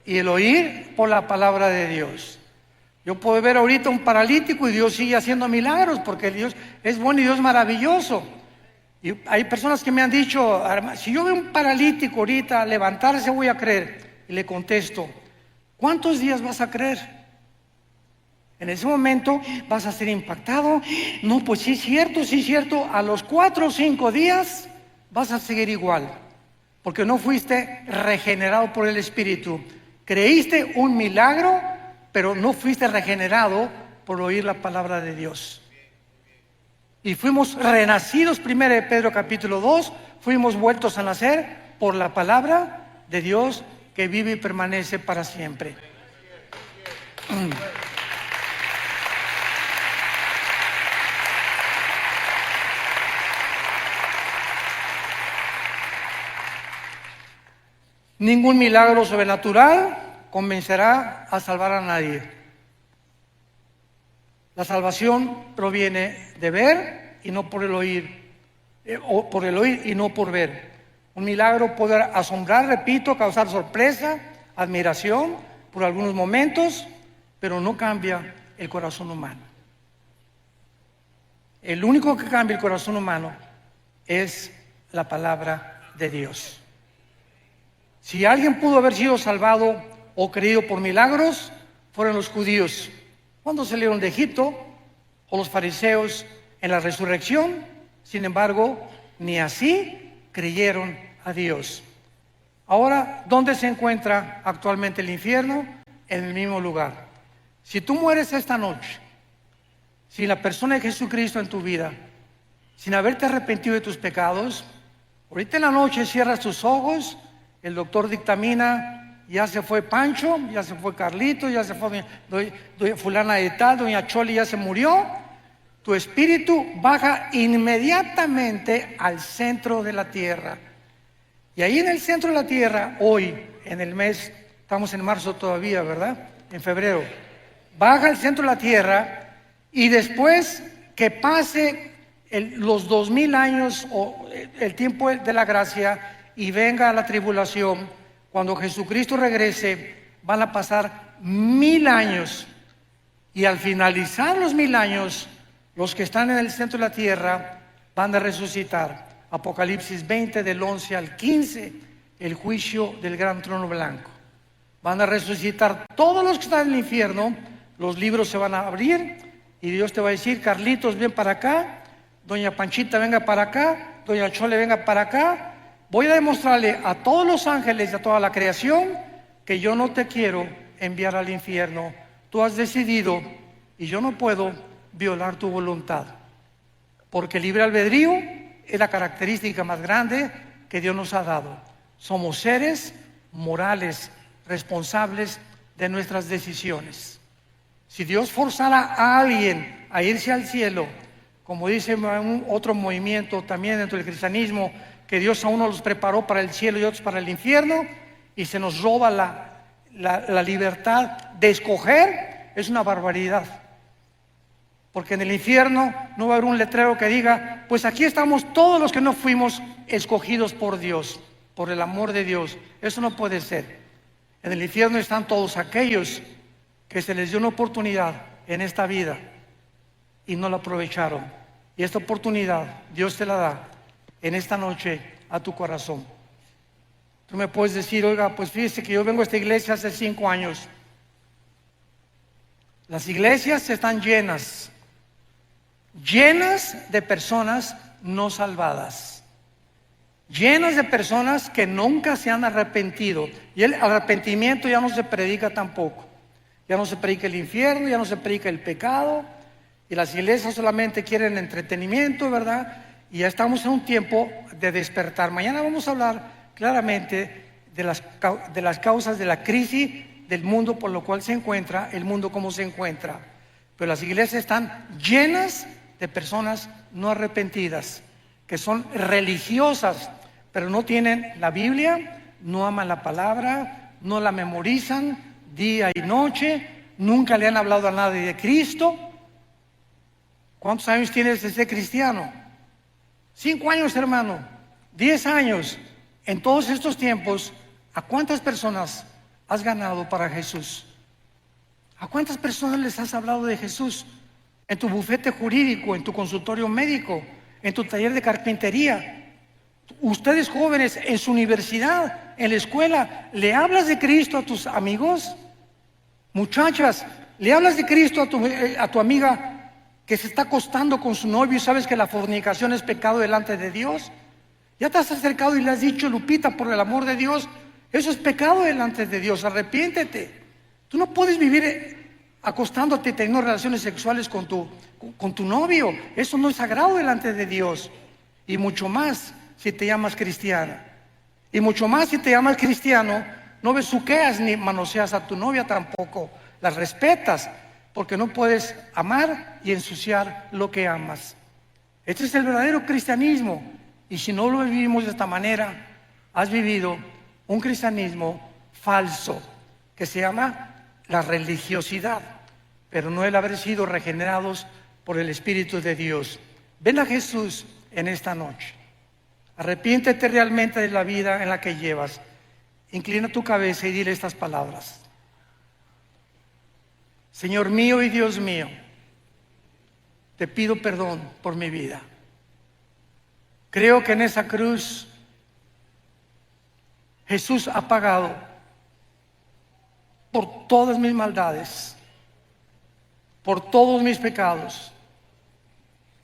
y el oír por la palabra de Dios. Yo puedo ver ahorita un paralítico y Dios sigue haciendo milagros, porque Dios es bueno y Dios es maravilloso. Y hay personas que me han dicho: si yo veo un paralítico ahorita levantarse, voy a creer. Y le contesto: ¿cuántos días vas a creer? En ese momento vas a ser impactado. No, pues sí es cierto. A los 4 o 5 días vas a seguir igual, porque no fuiste regenerado por el Espíritu. Creíste un milagro, pero no fuiste regenerado por oír la palabra de Dios. Y fuimos renacidos, 1 de Pedro capítulo 2, fuimos vueltos a nacer por la palabra de Dios que vive y permanece para siempre. Ningún milagro sobrenatural convencerá a salvar a nadie. La salvación proviene de ver y no por el oír, o por el oír y no por ver. Un milagro puede asombrar, repito, causar sorpresa, admiración por algunos momentos, pero no cambia el corazón humano. El único que cambia el corazón humano es la palabra de Dios. Si alguien pudo haber sido salvado o creído por milagros, fueron los judíos cuando salieron de Egipto, o los fariseos en la resurrección. Sin embargo, ni así creyeron a Dios. Ahora, ¿dónde se encuentra actualmente el infierno? En el mismo lugar. Si tú mueres esta noche, sin la persona de Jesucristo en tu vida, sin haberte arrepentido de tus pecados, ahorita en la noche cierras tus ojos, el doctor dictamina, ya se fue Pancho, ya se fue Carlito, ya se fue doña fulana de tal, doña Choli ya se murió. Tu espíritu baja inmediatamente al centro de la tierra. Y ahí en el centro de la tierra, hoy, en el mes, estamos en marzo todavía, ¿verdad? En febrero. Baja al centro de la tierra y después que pase los 2000 años o el tiempo de la gracia y venga la tribulación, cuando Jesucristo regrese, van a pasar 1000 años. Y al finalizar los 1000 años, los que están en el centro de la tierra van a resucitar. Apocalipsis 20, del 11 al 15, el juicio del gran trono blanco. Van a resucitar todos los que están en el infierno, los libros se van a abrir y Dios te va a decir: Carlitos, ven para acá, doña Panchita, venga para acá, doña Chole, venga para acá. Voy a demostrarle a todos los ángeles y a toda la creación que yo no te quiero enviar al infierno. Tú has decidido y yo no puedo violar tu voluntad, porque el libre albedrío es la característica más grande que Dios nos ha dado. Somos seres morales, responsables de nuestras decisiones. Si Dios forzara a alguien a irse al cielo, como dice otro movimiento también dentro del cristianismo, que Dios a uno los preparó para el cielo y otros para el infierno, y se nos roba la libertad de escoger, es una barbaridad. Porque en el infierno no va a haber un letrero que diga: pues aquí estamos todos los que no fuimos escogidos por Dios, por el amor de Dios. Eso no puede ser. En el infierno están todos aquellos que se les dio una oportunidad en esta vida y no la aprovecharon. Y esta oportunidad Dios te la da en esta noche a tu corazón. Tú me puedes decir: oiga, pues fíjese que yo vengo a esta iglesia hace 5 años. Las iglesias están llenas de personas no salvadas, llenas de personas que nunca se han arrepentido. Y el arrepentimiento ya no se predica tampoco. Ya no se predica el infierno, ya no se predica el pecado. Y las iglesias solamente quieren entretenimiento, ¿verdad? Y ya estamos en un tiempo de despertar. Mañana vamos a hablar claramente de las causas de la crisis del mundo por lo cual se encuentra, el mundo como se encuentra. Pero las iglesias están llenas de personas no arrepentidas, que son religiosas, pero no tienen la Biblia, no aman la palabra, no la memorizan día y noche, nunca le han hablado a nadie de Cristo. ¿Cuántos años tienes de ser cristiano? 5 años, hermano, 10 años. En todos estos tiempos, ¿a cuántas personas has ganado para Jesús? ¿A cuántas personas les has hablado de Jesús? En tu bufete jurídico, en tu consultorio médico, en tu taller de carpintería. Ustedes jóvenes, en su universidad, en la escuela, ¿le hablas de Cristo a tus amigos? Muchachas, ¿le hablas de Cristo a tu amiga que se está acostando con su novio y sabes que la fornicación es pecado delante de Dios? ¿Ya te has acercado y le has dicho: Lupita, por el amor de Dios, eso es pecado delante de Dios, arrepiéntete? Tú no puedes vivir acostándote y teniendo relaciones sexuales con tu novio. Eso no es sagrado delante de Dios. Y mucho más si te llamas cristiana. Y mucho más si te llamas cristiano, no besuqueas ni manoseas a tu novia tampoco. Las respetas, porque no puedes amar y ensuciar lo que amas. Este es el verdadero cristianismo. Y si no lo vivimos de esta manera, has vivido un cristianismo falso, que se llama la religiosidad, pero no el haber sido regenerados por el Espíritu de Dios. Ven a Jesús en esta noche. Arrepiéntete realmente de la vida en la que llevas. Inclina tu cabeza y dile estas palabras. Señor mío y Dios mío, te pido perdón por mi vida. Creo que en esa cruz Jesús ha pagado por todas mis maldades, por todos mis pecados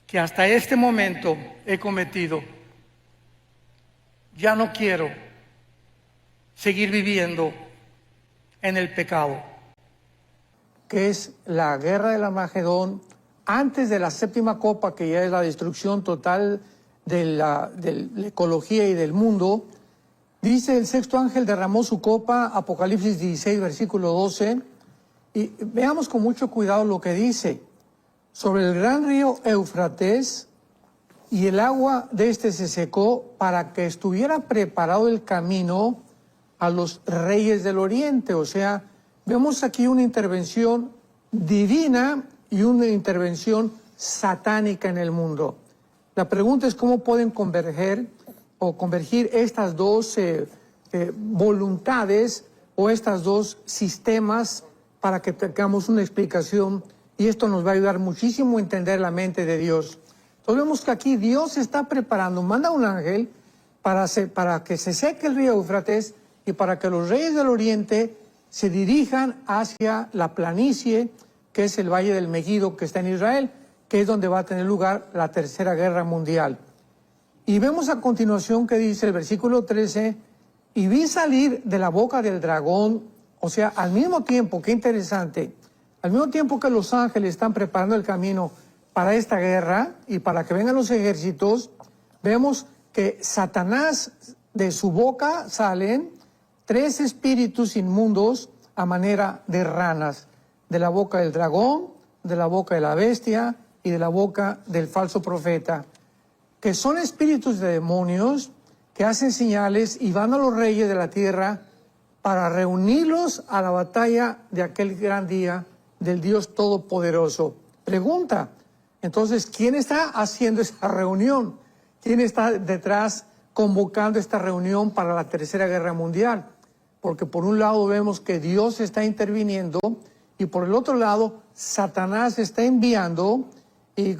que hasta este momento he cometido. Ya no quiero seguir viviendo en el pecado. Que es la guerra del Armagedón, antes de la séptima copa, que ya es la destrucción total de la ecología y del mundo. Dice: el sexto ángel derramó su copa, Apocalipsis 16, versículo 12, y veamos con mucho cuidado lo que dice. Sobre el gran río Éufrates, y el agua de este se secó para que estuviera preparado el camino a los reyes del oriente. O sea, vemos aquí una intervención divina y una intervención satánica en el mundo. La pregunta es cómo pueden convergir estas dos voluntades o estos dos sistemas para que tengamos una explicación, y esto nos va a ayudar muchísimo a entender la mente de Dios. Entonces vemos que aquí Dios está preparando, manda un ángel para que se seque el río Éufrates y para que los reyes del oriente se dirijan hacia la planicie, que es el Valle del Megiddo, que está en Israel, que es donde va a tener lugar la Tercera Guerra Mundial. Y vemos a continuación que dice el versículo 13, y vi salir de la boca del dragón, o sea, al mismo tiempo, qué interesante, al mismo tiempo que los ángeles están preparando el camino para esta guerra y para que vengan los ejércitos, vemos que Satanás, de su boca salen 3 espíritus inmundos a manera de ranas, de la boca del dragón, de la boca de la bestia y de la boca del falso profeta, que son espíritus de demonios que hacen señales y van a los reyes de la tierra para reunirlos a la batalla de aquel gran día del Dios Todopoderoso. Pregunta, entonces, ¿quién está haciendo esa reunión? ¿Quién está detrás convocando esta reunión para la Tercera Guerra Mundial? Porque por un lado vemos que Dios está interviniendo y por el otro lado Satanás está enviando y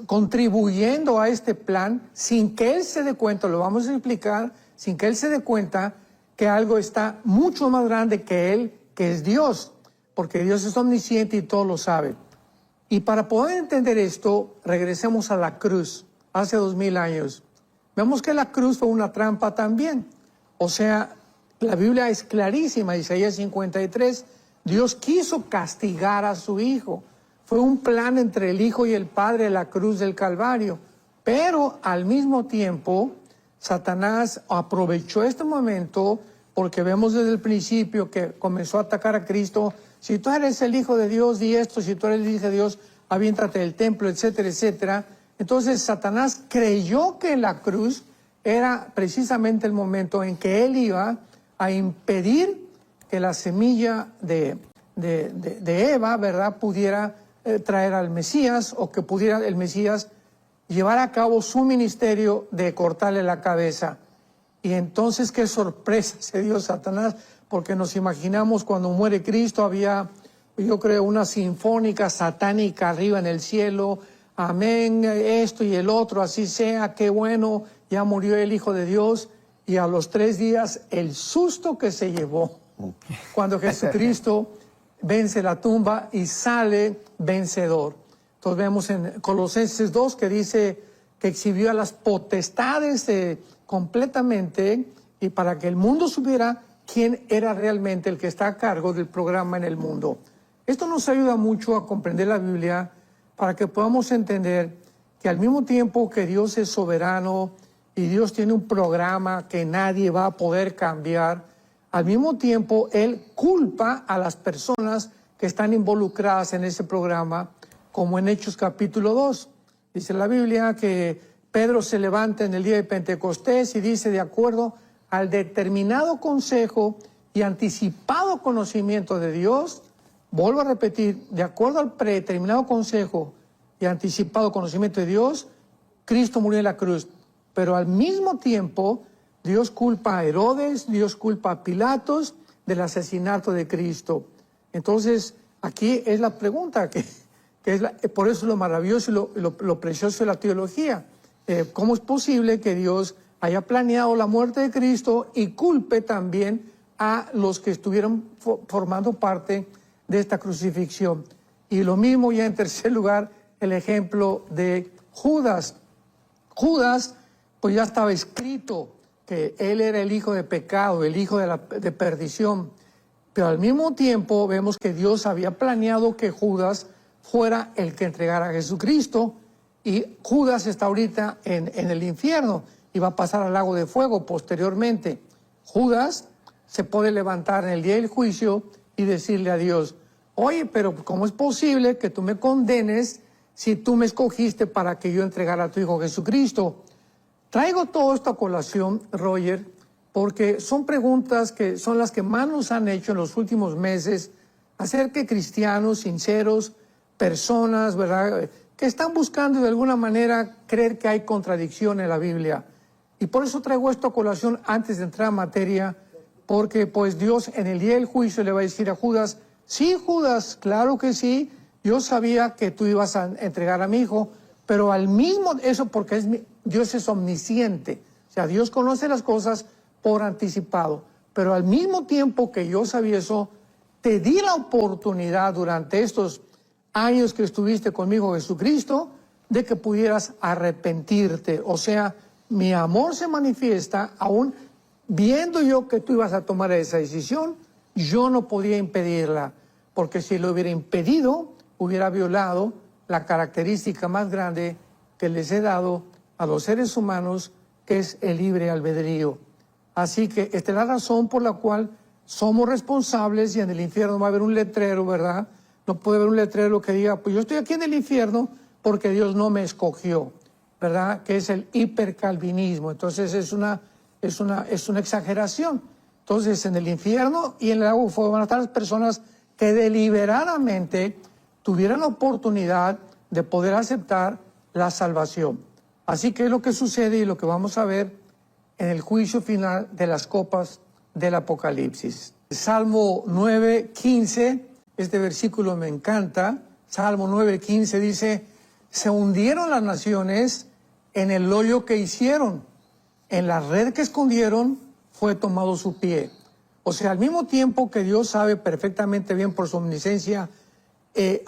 contribuyendo a este plan sin que él se dé cuenta, lo vamos a explicar, sin que él se dé cuenta que algo está mucho más grande que él, que es Dios, porque Dios es omnisciente y todo lo sabe. Y para poder entender esto, regresemos a la cruz, hace 2000 años. Vemos que la cruz fue una trampa también. O sea, la Biblia es clarísima, Isaías 53, Dios quiso castigar a su Hijo. Fue un plan entre el Hijo y el Padre, la cruz del Calvario. Pero al mismo tiempo, Satanás aprovechó este momento, porque vemos desde el principio que comenzó a atacar a Cristo. Si tú eres el Hijo de Dios, di esto. Si tú eres el Hijo de Dios, aviéntate del templo, etcétera, etcétera. Entonces Satanás creyó que la cruz era precisamente el momento en que él iba a impedir que la semilla de Eva, ¿verdad?, pudiera traer al Mesías, o que pudiera el Mesías llevar a cabo su ministerio de cortarle la cabeza. Y entonces qué sorpresa se dio Satanás, porque nos imaginamos cuando muere Cristo, había, yo creo, una sinfónica satánica arriba en el cielo, amén, esto y el otro, así sea, qué bueno, ya murió el Hijo de Dios. Y a los 3 días, el susto que se llevó cuando Jesucristo vence la tumba y sale vencedor. Entonces vemos en Colosenses 2 que dice que exhibió a las potestades completamente, y para que el mundo supiera quién era realmente el que está a cargo del programa en el mundo. Esto nos ayuda mucho a comprender la Biblia para que podamos entender que al mismo tiempo que Dios es soberano y Dios tiene un programa que nadie va a poder cambiar, al mismo tiempo Él culpa a las personas que están involucradas en ese programa, como en Hechos capítulo 2. Dice la Biblia que Pedro se levanta en el día de Pentecostés y dice, de acuerdo al determinado consejo y anticipado conocimiento de Dios, vuelvo a repetir, de acuerdo al predeterminado consejo y anticipado conocimiento de Dios, Cristo murió en la cruz. Pero al mismo tiempo, Dios culpa a Herodes, Dios culpa a Pilatos del asesinato de Cristo. Entonces, aquí es la pregunta, por eso es lo maravilloso y lo precioso de la teología. ¿Cómo es posible que Dios haya planeado la muerte de Cristo y culpe también a los que estuvieron formando parte de esta crucifixión? Y lo mismo ya en tercer lugar, el ejemplo de Judas. Judas, pues ya estaba escrito que él era el hijo de pecado, el hijo de perdición. Pero al mismo tiempo vemos que Dios había planeado que Judas fuera el que entregara a Jesucristo, y Judas está ahorita en el infierno y va a pasar al lago de fuego posteriormente. Judas se puede levantar en el día del juicio y decirle a Dios, oye, pero ¿cómo es posible que tú me condenes si tú me escogiste para que yo entregara a tu Hijo Jesucristo? Traigo todo esto a colación, Roger, porque son preguntas que son las que más nos han hecho en los últimos meses acerca de cristianos sinceros, personas, ¿verdad?, que están buscando de alguna manera creer que hay contradicción en la Biblia. Y por eso traigo esto a colación antes de entrar a materia, porque pues Dios en el día del juicio le va a decir a Judas, sí, Judas, claro que sí, yo sabía que tú ibas a entregar a mi hijo, pero al mismo, eso porque Dios es omnisciente, o sea, Dios conoce las cosas por anticipado, pero al mismo tiempo que yo sabía eso, te di la oportunidad durante estos años que estuviste conmigo, Jesucristo, de que pudieras arrepentirte. O sea, mi amor se manifiesta aún viendo yo que tú ibas a tomar esa decisión, yo no podía impedirla, porque si lo hubiera impedido, hubiera violado la característica más grande que les he dado a los seres humanos, que es el libre albedrío. Así que esta es la razón por la cual somos responsables, y en el infierno va a haber un letrero, ¿verdad? No puede haber un letrero que diga, pues yo estoy aquí en el infierno porque Dios no me escogió, ¿verdad? Que es el hipercalvinismo. Entonces es una exageración. Entonces en el infierno y en el lago de fuego van a estar las personas que deliberadamente tuvieran la oportunidad de poder aceptar la salvación. Así que es lo que sucede y lo que vamos a ver en el juicio final de las copas del Apocalipsis. Salmo 9:15. Este versículo me encanta. Salmo 9:15 dice, se hundieron las naciones en el hoyo que hicieron, en la red que escondieron fue tomado su pie. O sea, al mismo tiempo que Dios sabe perfectamente bien por su omnisciencia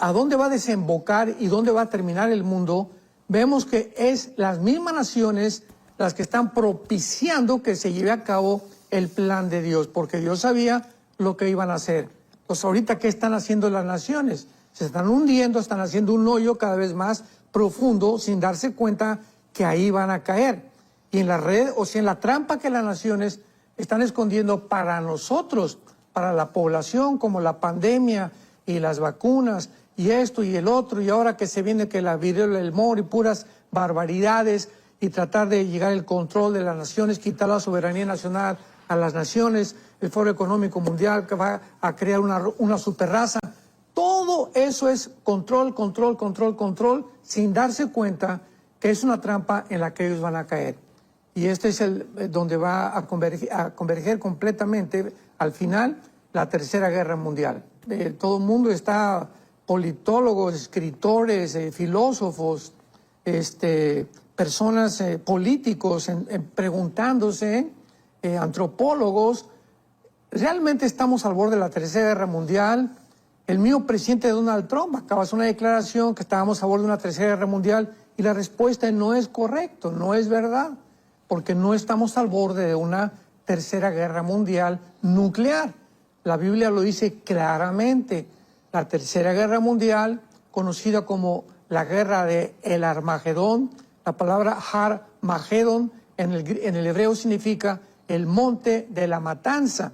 a dónde va a desembocar y dónde va a terminar el mundo, vemos que es las mismas naciones las que están propiciando que se lleve a cabo el plan de Dios, porque Dios sabía lo que iban a hacer. Pues ahorita, ¿qué están haciendo las naciones? Se están hundiendo, están haciendo un hoyo cada vez más profundo sin darse cuenta que ahí van a caer. Y en la red, o sea, en la trampa que las naciones están escondiendo para nosotros, para la población, como la pandemia y las vacunas y esto y el otro, y ahora que se viene que la viruela del mono y puras barbaridades, y tratar de llegar al control de las naciones, quitar la soberanía nacional a las naciones, el Foro Económico Mundial que va a crear una superraza. Todo eso es control, control, control, control, sin darse cuenta que es una trampa en la que ellos van a caer. Y este es donde va a converger completamente, al final, la Tercera Guerra Mundial. Todo el mundo está, politólogos, escritores, filósofos, personas, políticos, preguntándose, antropólogos, ¿realmente estamos al borde de la Tercera Guerra Mundial? El mismo presidente Donald Trump acaba de hacer una declaración que estábamos a borde de una Tercera Guerra Mundial, y la respuesta no es correcto, no es verdad, porque no estamos al borde de una Tercera Guerra Mundial nuclear. La Biblia lo dice claramente. la Tercera Guerra Mundial, conocida como la Guerra de el Armagedón. La palabra Har-Magedón en el hebreo significa el monte de la matanza,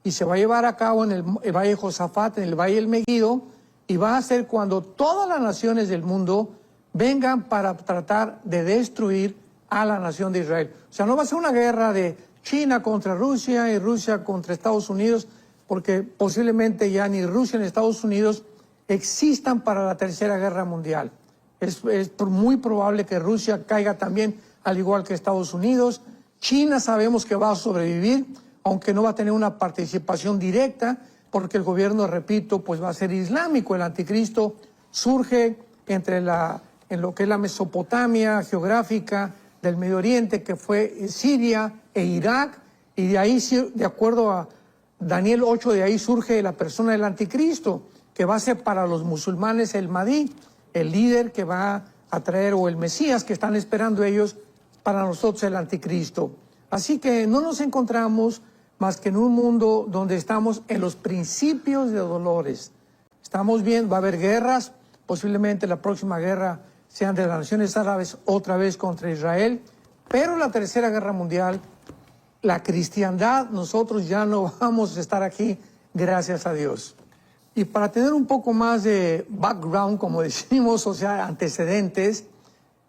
y se va a llevar a cabo en el Valle de Josafat, en el Valle del Megiddo, y va a ser cuando todas las naciones del mundo vengan para tratar de destruir a la nación de Israel. O sea, no va a ser una guerra de China contra Rusia y Rusia contra Estados Unidos, porque posiblemente ya ni Rusia ni Estados Unidos existan para la Tercera Guerra Mundial. Es muy probable que Rusia caiga también, al igual que Estados Unidos. China sabemos que va a sobrevivir, aunque no va a tener una participación directa, porque el gobierno, repito, pues va a ser islámico. El anticristo surge en lo que es la Mesopotamia geográfica del Medio Oriente, que fue Siria e Irak, y de ahí, de acuerdo a Daniel 8, de ahí surge la persona del anticristo, que va a ser para los musulmanes el Mahdi, el líder que va a traer, o el Mesías que están esperando ellos, para nosotros el anticristo. Así que no nos encontramos más que en un mundo donde estamos en los principios de dolores. Estamos bien, va a haber guerras, posiblemente la próxima guerra sean de las naciones árabes otra vez contra Israel, pero la Tercera Guerra Mundial, la cristiandad, nosotros ya no vamos a estar aquí, gracias a Dios. Y para tener un poco más de background, como decimos, o sea, antecedentes,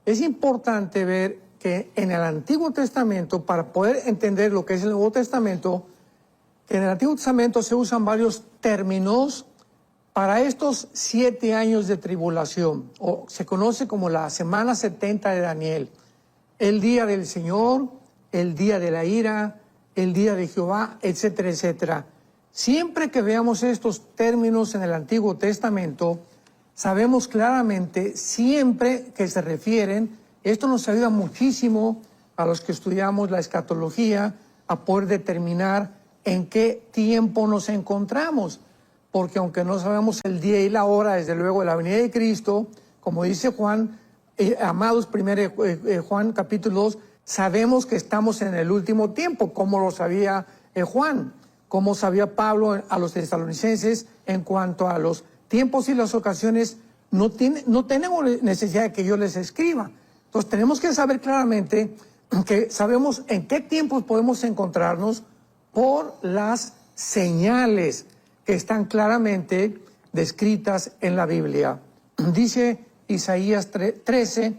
es importante ver que en el Antiguo Testamento, para poder entender lo que es el Nuevo Testamento, en el Antiguo Testamento se usan varios términos para estos 7 años de tribulación, o se conoce como la semana 70 de Daniel, el día del Señor, el día de la ira, el día de Jehová, etcétera, etcétera. Siempre que veamos estos términos en el Antiguo Testamento, sabemos claramente siempre que se refieren, esto nos ayuda muchísimo a los que estudiamos la escatología a poder determinar en qué tiempo nos encontramos, porque aunque no sabemos el día y la hora, desde luego, de la venida de Cristo, como dice Juan, amados, Juan capítulo 2, sabemos que estamos en el último tiempo, como lo sabía Juan, como sabía Pablo a los tesalonicenses. En cuanto a los tiempos y las ocasiones, no tenemos necesidad de que yo les escriba. Entonces tenemos que saber claramente que sabemos en qué tiempos podemos encontrarnos por las señales que están claramente descritas en la Biblia. Dice Isaías 13,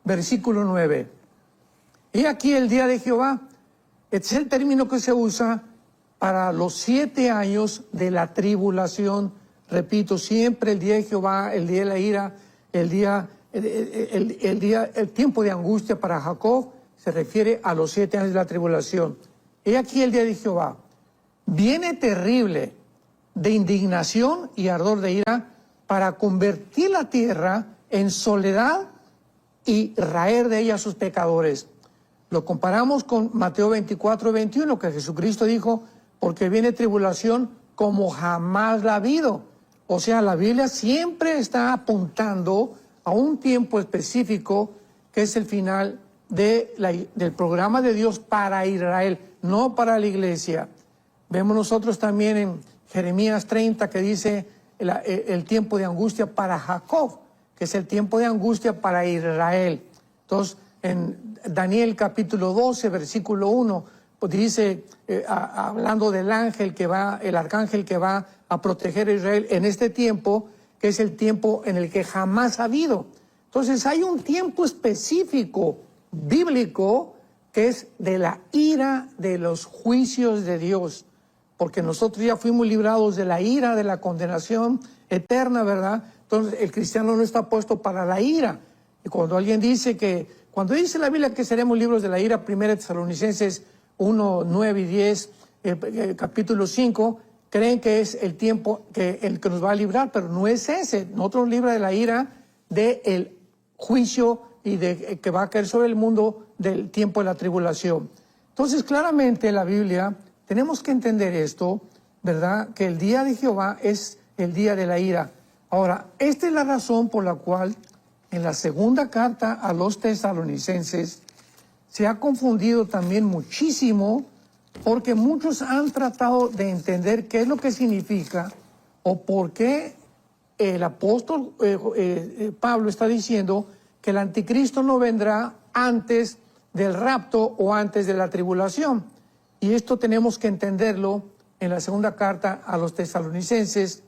versículo 9. Y aquí el día de Jehová, es el término que se usa para los 7 años de la tribulación. Repito, siempre el día de Jehová, el día de la ira, el tiempo de angustia para Jacob se refiere a los 7 años de la tribulación. He aquí el día de Jehová. Viene terrible de indignación y ardor de ira para convertir la tierra en soledad y raer de ella a sus pecadores. Lo comparamos con Mateo 24, 21, que Jesucristo dijo, porque viene tribulación como jamás la ha habido. O sea, la Biblia siempre está apuntando a un tiempo específico que es el final del programa de Dios para Israel, no para la iglesia. Vemos nosotros también en Jeremías 30 que dice el tiempo de angustia para Jacob, que es el tiempo de angustia para Israel. Entonces, en Daniel capítulo 12, versículo 1, pues dice, hablando del ángel el arcángel que va a proteger a Israel en este tiempo, que es el tiempo en el que jamás ha habido. Entonces hay un tiempo específico bíblico que es de la ira de los juicios de Dios, porque nosotros ya fuimos librados de la ira, de la condenación eterna, ¿verdad? Entonces el cristiano no está puesto para la ira. Y cuando alguien dice cuando dice la Biblia que seremos libres de la ira, 1 Tesalonicenses 1, 9 y 10, capítulo 5, creen que es el tiempo el que nos va a librar, pero no es ese. Nosotros nos libra de la ira, del juicio y que va a caer sobre el mundo del tiempo de la tribulación. Entonces, claramente la Biblia, tenemos que entender esto, ¿verdad? Que el día de Jehová es el día de la ira. Ahora, esta es la razón por la cual en la segunda carta a los tesalonicenses se ha confundido también muchísimo, porque muchos han tratado de entender qué es lo que significa o por qué el apóstol Pablo está diciendo que el anticristo no vendrá antes del rapto o antes de la tribulación. Y esto tenemos que entenderlo en la segunda carta a los tesalonicenses,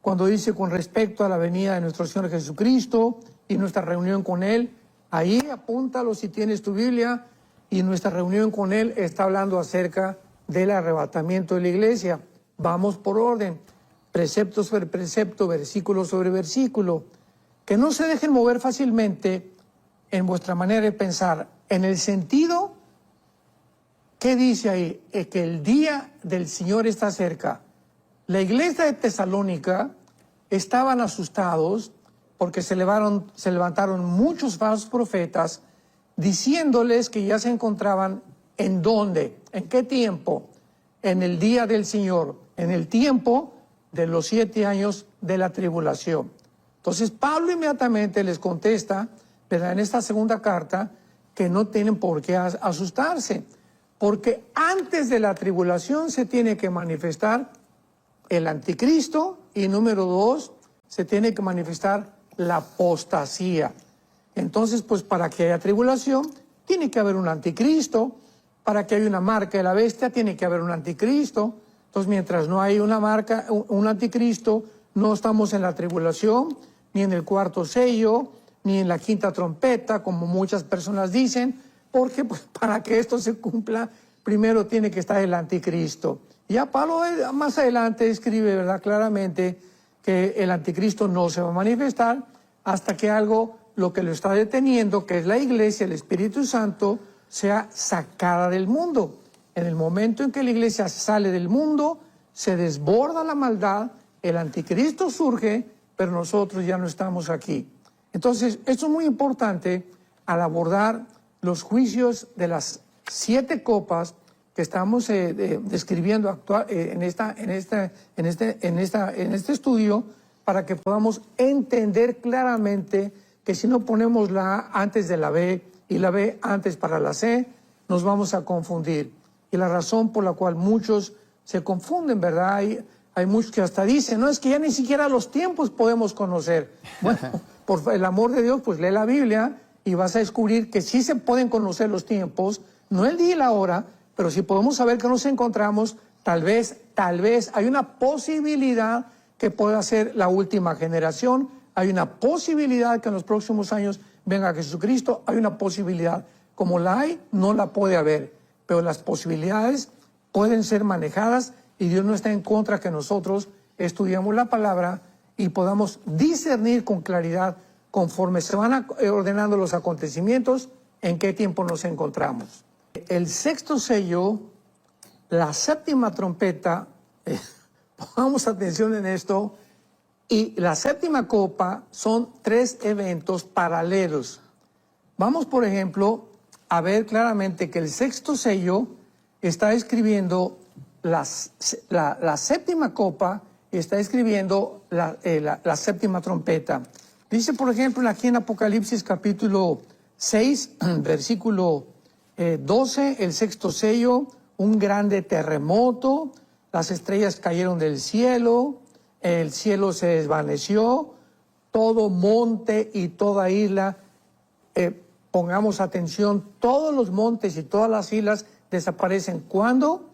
cuando dice con respecto a la venida de nuestro Señor Jesucristo y nuestra reunión con Él. Ahí apúntalo si tienes tu Biblia, y nuestra reunión con Él está hablando acerca del arrebatamiento de la iglesia. Vamos por orden, precepto sobre precepto, versículo sobre versículo. Que no se dejen mover fácilmente en vuestra manera de pensar, en el sentido, ¿qué dice ahí? Que el día del Señor está cerca. La iglesia de Tesalónica estaban asustados porque se levantaron muchos falsos profetas diciéndoles que ya se encontraban ¿en dónde? ¿En qué tiempo? En el día del Señor, en el tiempo de los 7 años de la tribulación. Entonces Pablo inmediatamente les contesta, ¿verdad?, en esta segunda carta, que no tienen por qué asustarse, porque antes de la tribulación se tiene que manifestar el anticristo y número 2, se tiene que manifestar la apostasía. Entonces, pues para que haya tribulación, tiene que haber un anticristo. Para que haya una marca de la bestia, tiene que haber un anticristo. Entonces, mientras no hay una marca, un anticristo, no estamos en la tribulación, ni en el cuarto sello, ni en la quinta trompeta, como muchas personas dicen, porque pues, para que esto se cumpla, primero tiene que estar el anticristo. Ya Pablo más adelante escribe, ¿verdad?, claramente que el anticristo no se va a manifestar hasta que algo, lo que lo está deteniendo, que es la iglesia, el Espíritu Santo, sea sacada del mundo. En el momento en que la iglesia sale del mundo, se desborda la maldad, el anticristo surge, pero nosotros ya no estamos aquí. Entonces, esto es muy importante al abordar los juicios de las 7 copas que estamos describiendo en este estudio, para que podamos entender claramente que si no ponemos la A antes de la B y la B antes para la C, nos vamos a confundir. Y la razón por la cual muchos se confunden, ¿verdad? Hay muchos que hasta dicen, no, es que ya ni siquiera los tiempos podemos conocer. Bueno, por el amor de Dios, pues lee la Biblia y vas a descubrir que sí se pueden conocer los tiempos, no el día y la hora, pero si podemos saber que nos encontramos, tal vez hay una posibilidad que pueda ser la última generación, hay una posibilidad que en los próximos años venga Jesucristo, hay una posibilidad. Como la hay, no la puede haber, pero las posibilidades pueden ser manejadas y Dios no está en contra que nosotros estudiemos la palabra y podamos discernir con claridad conforme se van ordenando los acontecimientos en qué tiempo nos encontramos. El sexto sello, la séptima trompeta, pongamos atención en esto, y la séptima copa son 3 eventos paralelos. Vamos, por ejemplo, a ver claramente que el sexto sello está escribiendo la séptima copa, está escribiendo la séptima trompeta. Dice, por ejemplo, aquí en Apocalipsis capítulo 6, versículo 12, el sexto sello, un grande terremoto, las estrellas cayeron del cielo, el cielo se desvaneció, todo monte y toda isla, pongamos atención, todos los montes y todas las islas desaparecen. ¿Cuándo?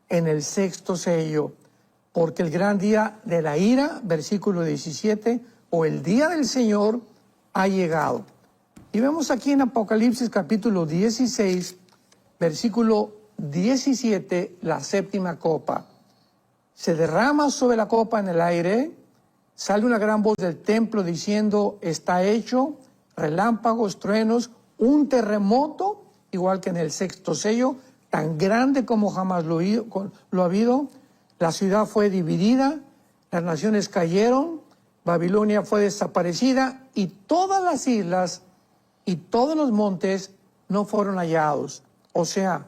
En el sexto sello, porque el gran día de la ira, versículo 17, o el día del Señor ha llegado. Y vemos aquí en Apocalipsis capítulo 16, versículo 17, la séptima copa. Se derrama sobre la copa en el aire, sale una gran voz del templo diciendo, está hecho, relámpagos, truenos, un terremoto, igual que en el sexto sello, tan grande como jamás lo ha habido. La ciudad fue dividida, las naciones cayeron, Babilonia fue desaparecida y todas las islas y todos los montes no fueron hallados. O sea,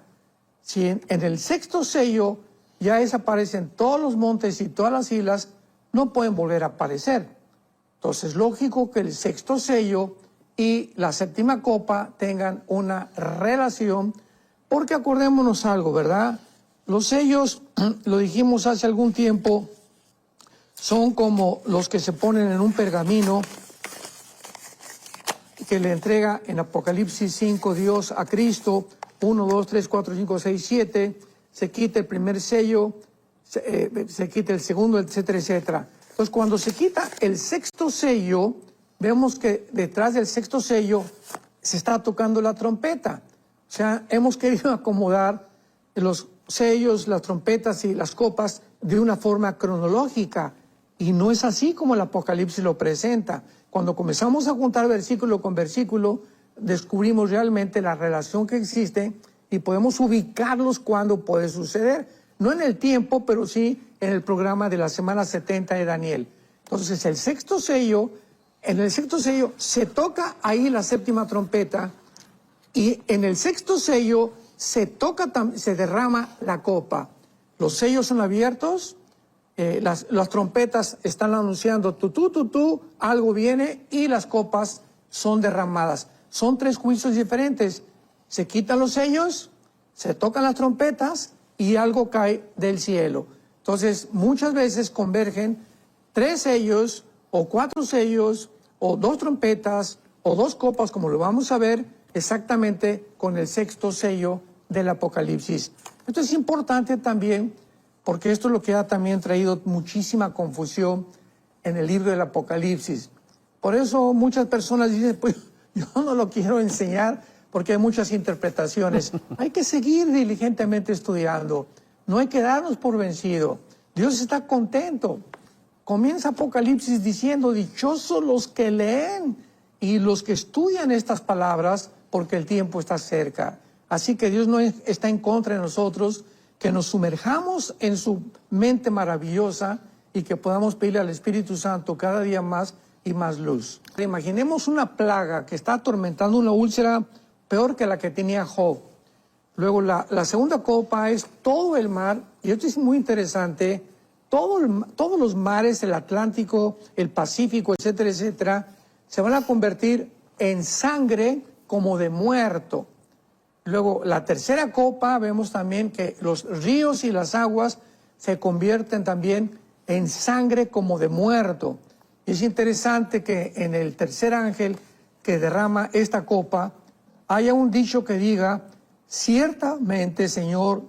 si en el sexto sello ya desaparecen todos los montes y todas las islas, no pueden volver a aparecer. Entonces es lógico que el sexto sello y la séptima copa tengan una relación, porque acordémonos algo, ¿verdad? Los sellos, lo dijimos hace algún tiempo, son como los que se ponen en un pergamino que le entrega en Apocalipsis 5 Dios a Cristo, 1, 2, 3, 4, 5, 6, 7, se quita el primer sello, se quita el segundo, etcétera, etcétera. Entonces, cuando se quita el sexto sello, vemos que detrás del sexto sello se está tocando la trompeta. O sea, hemos querido acomodar los sellos, las trompetas y las copas de una forma cronológica. Y no es así como el Apocalipsis lo presenta. Cuando comenzamos a juntar versículo con versículo, descubrimos realmente la relación que existe y podemos ubicarlos cuando puede suceder. No en el tiempo, pero sí en el programa de la semana 70 de Daniel. Entonces, el sexto sello, en el sexto sello se toca ahí la séptima trompeta y en el sexto sello se derrama la copa. Los sellos son abiertos. Las trompetas están anunciando algo viene y las copas son derramadas. Son tres juicios diferentes. Se quitan los sellos, se tocan las trompetas y algo cae del cielo. Entonces, muchas veces convergen 3 sellos o 4 sellos o 2 trompetas o 2 copas, como lo vamos a ver exactamente con el sexto sello del Apocalipsis. Esto es importante también porque esto es lo que ha también traído muchísima confusión en el libro del Apocalipsis. Por eso muchas personas dicen, pues yo no lo quiero enseñar porque hay muchas interpretaciones. Hay que seguir diligentemente estudiando. No hay que darnos por vencido. Dios está contento. Comienza Apocalipsis diciendo, dichosos los que leen y los que estudian estas palabras porque el tiempo está cerca. Así que Dios no está en contra de nosotros, que nos sumerjamos en su mente maravillosa y que podamos pedirle al Espíritu Santo cada día más y más luz. Imaginemos una plaga que está atormentando una úlcera peor que la que tenía Job. Luego la segunda copa es todo el mar, y esto es muy interesante, todos los mares, el Atlántico, el Pacífico, etcétera, etcétera, se van a convertir en sangre como de muerto. Luego, la tercera copa, vemos también que los ríos y las aguas se convierten también en sangre como de muerto. Y es interesante que en el tercer ángel que derrama esta copa, haya un dicho que diga, ciertamente, Señor,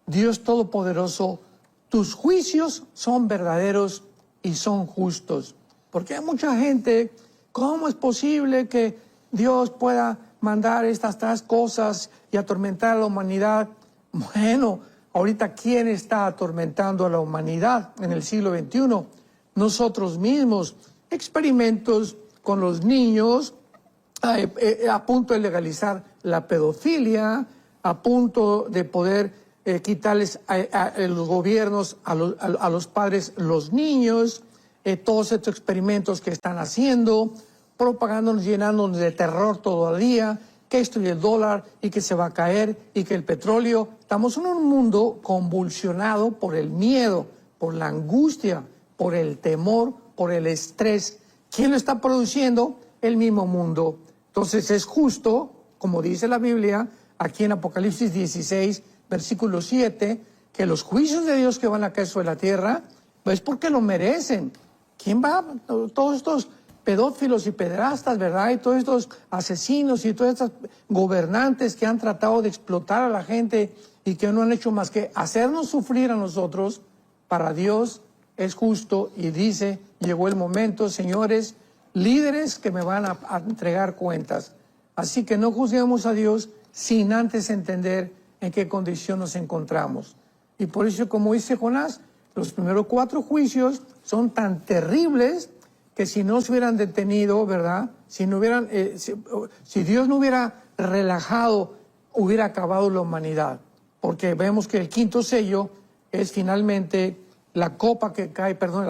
Dios Todopoderoso, tus juicios son verdaderos y son justos. Porque hay mucha gente, ¿cómo es posible que Dios pueda mandar estas cosas y atormentar a la humanidad? Bueno, ahorita, ¿quién está atormentando a la humanidad en el siglo XXI? Nosotros mismos. Experimentos con los niños, a punto de legalizar la pedofilia, a punto de poder quitarles a los gobiernos, a los padres, los niños, todos estos experimentos que están haciendo, propagándonos, llenándonos de terror todo el día, que esto y el dólar, y que se va a caer, y que el petróleo. Estamos en un mundo convulsionado por el miedo, por la angustia, por el temor, por el estrés. ¿Quién lo está produciendo? El mismo mundo. Entonces es justo, como dice la Biblia, aquí en Apocalipsis 16, versículo 7, que los juicios de Dios que van a caer sobre la tierra, pues porque lo merecen. ¿Quién va? Todos estos pedófilos y pederastas, ¿verdad? Y todos estos asesinos y todos estos gobernantes que han tratado de explotar a la gente y que no han hecho más que hacernos sufrir a nosotros. Para Dios es justo y dice, llegó el momento, señores, líderes que me van a entregar cuentas. Así que no juzguemos a Dios sin antes entender en qué condición nos encontramos. Y por eso, como dice Jonás, los primeros 4 juicios son tan terribles que si no se hubieran detenido, ¿verdad? Si Dios no hubiera relajado, hubiera acabado la humanidad. Porque vemos que el quinto sello es finalmente la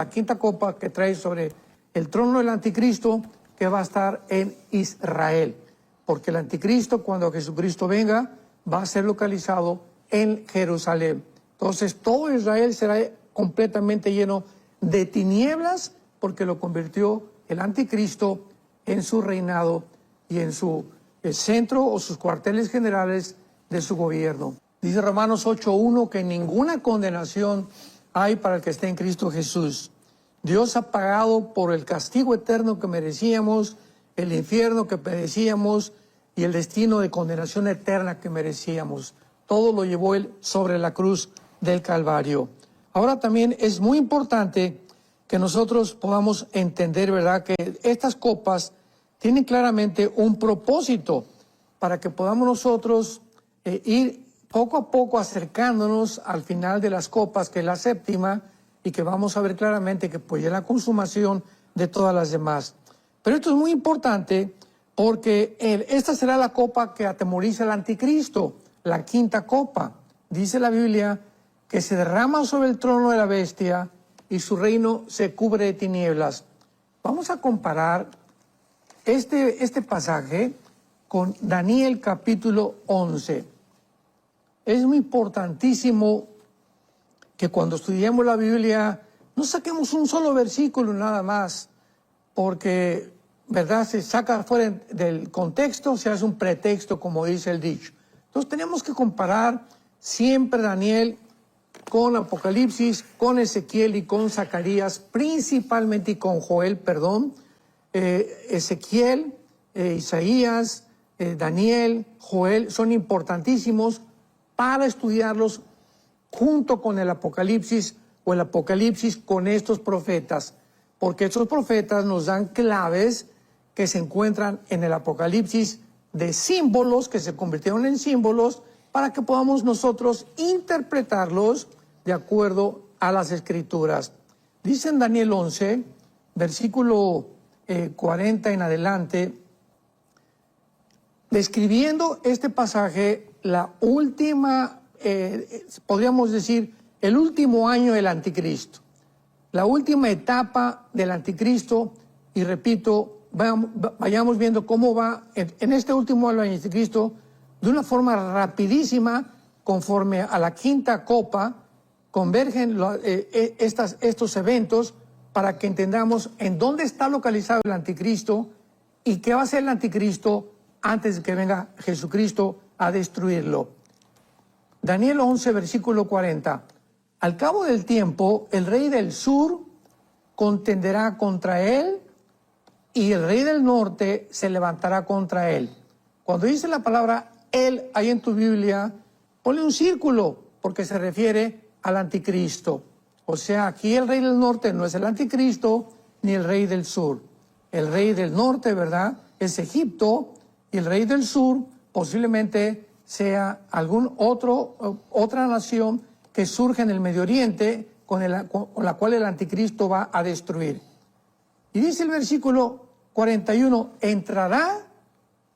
quinta copa que trae sobre el trono del anticristo, que va a estar en Israel. Porque el anticristo, cuando Jesucristo venga, va a ser localizado en Jerusalén. Entonces todo Israel será completamente lleno de tinieblas, porque lo convirtió el anticristo en su reinado y en su centro o sus cuarteles generales de su gobierno. Dice Romanos 8:1 que ninguna condenación hay para el que esté en Cristo Jesús. Dios ha pagado por el castigo eterno que merecíamos, el infierno que merecíamos y el destino de condenación eterna que merecíamos. Todo lo llevó Él sobre la cruz del Calvario. Ahora también es muy importante que nosotros podamos entender, ¿verdad?, que estas copas tienen claramente un propósito para que podamos nosotros ir poco a poco acercándonos al final de las copas, que es la séptima, y que vamos a ver claramente que pues es la consumación de todas las demás. Pero esto es muy importante porque esta será la copa que atemoriza al anticristo, la quinta copa. Dice la Biblia que se derrama sobre el trono de la bestia y su reino se cubre de tinieblas. Vamos a comparar este pasaje con Daniel capítulo 11. Es muy importantísimo que cuando estudiemos la Biblia no saquemos un solo versículo nada más, porque, ¿verdad?, se saca fuera del contexto, se hace un pretexto, como dice el dicho. Entonces tenemos que comparar siempre Daniel con Apocalipsis, con Ezequiel y con Zacarías, principalmente, y con Joel, perdón. Ezequiel, Isaías, Daniel, Joel, son importantísimos para estudiarlos junto con el Apocalipsis o el Apocalipsis con estos profetas, porque estos profetas nos dan claves que se encuentran en el Apocalipsis de símbolos que se convirtieron en símbolos para que podamos nosotros interpretarlos de acuerdo a las Escrituras. Dice en Daniel 11, versículo 40 en adelante, describiendo este pasaje, la última podríamos decir, el último año del anticristo, la última etapa del anticristo, y repito, vayamos viendo cómo va en este último año del anticristo, de una forma rapidísima, conforme a la quinta copa, convergen estos eventos para que entendamos en dónde está localizado el anticristo y qué va a hacer el anticristo antes de que venga Jesucristo a destruirlo. Daniel 11, versículo 40. Al cabo del tiempo, el rey del sur contenderá contra él y el rey del norte se levantará contra él. Cuando dice la palabra él ahí en tu Biblia, ponle un círculo porque se refiere al anticristo. O sea, aquí el rey del norte no es el anticristo ni el rey del sur. El rey del norte, ¿verdad?, es Egipto, y el rey del sur posiblemente sea otra nación que surge en el Medio Oriente con la cual el anticristo va a destruir. Y dice el versículo 41, entrará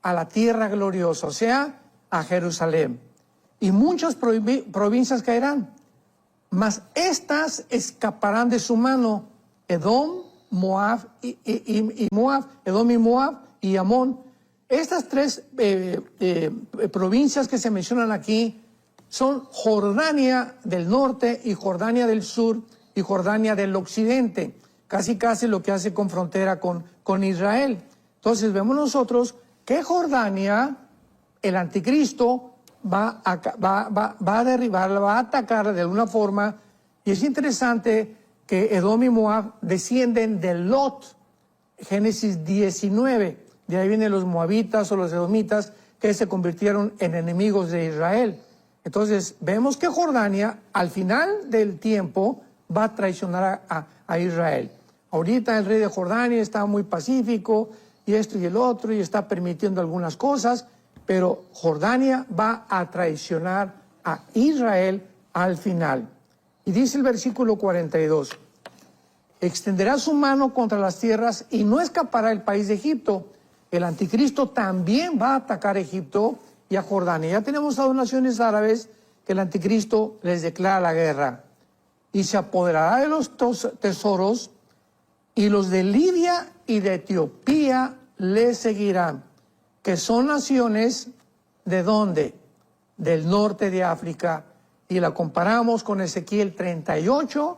a la tierra gloriosa, o sea, a Jerusalén, y muchas provincias caerán, mas estas escaparán de su mano, Edom, Moab y Moab, Edom y Moab y Amón. Estas tres provincias que se mencionan aquí son Jordania del norte y Jordania del sur y Jordania del occidente, casi lo que hace con frontera con Israel. Entonces vemos nosotros que Jordania, el anticristo, va a derribar, va a atacar de alguna forma, y es interesante que Edom y Moab descienden de Lot, Génesis 19. De ahí vienen los moabitas o los edomitas que se convirtieron en enemigos de Israel. Entonces, vemos que Jordania, al final del tiempo, va a traicionar a Israel. Ahorita el rey de Jordania está muy pacífico, y esto y el otro, y está permitiendo algunas cosas, pero Jordania va a traicionar a Israel al final. Y dice el versículo 42, extenderá su mano contra las tierras y no escapará el país de Egipto. El anticristo también va a atacar a Egipto y a Jordania. Ya tenemos a dos naciones árabes que el anticristo les declara la guerra. Y se apoderará de los tesoros, y los de Libia y de Etiopía le seguirán, que son naciones, ¿de dónde? Del norte de África. Y la comparamos con Ezequiel 38,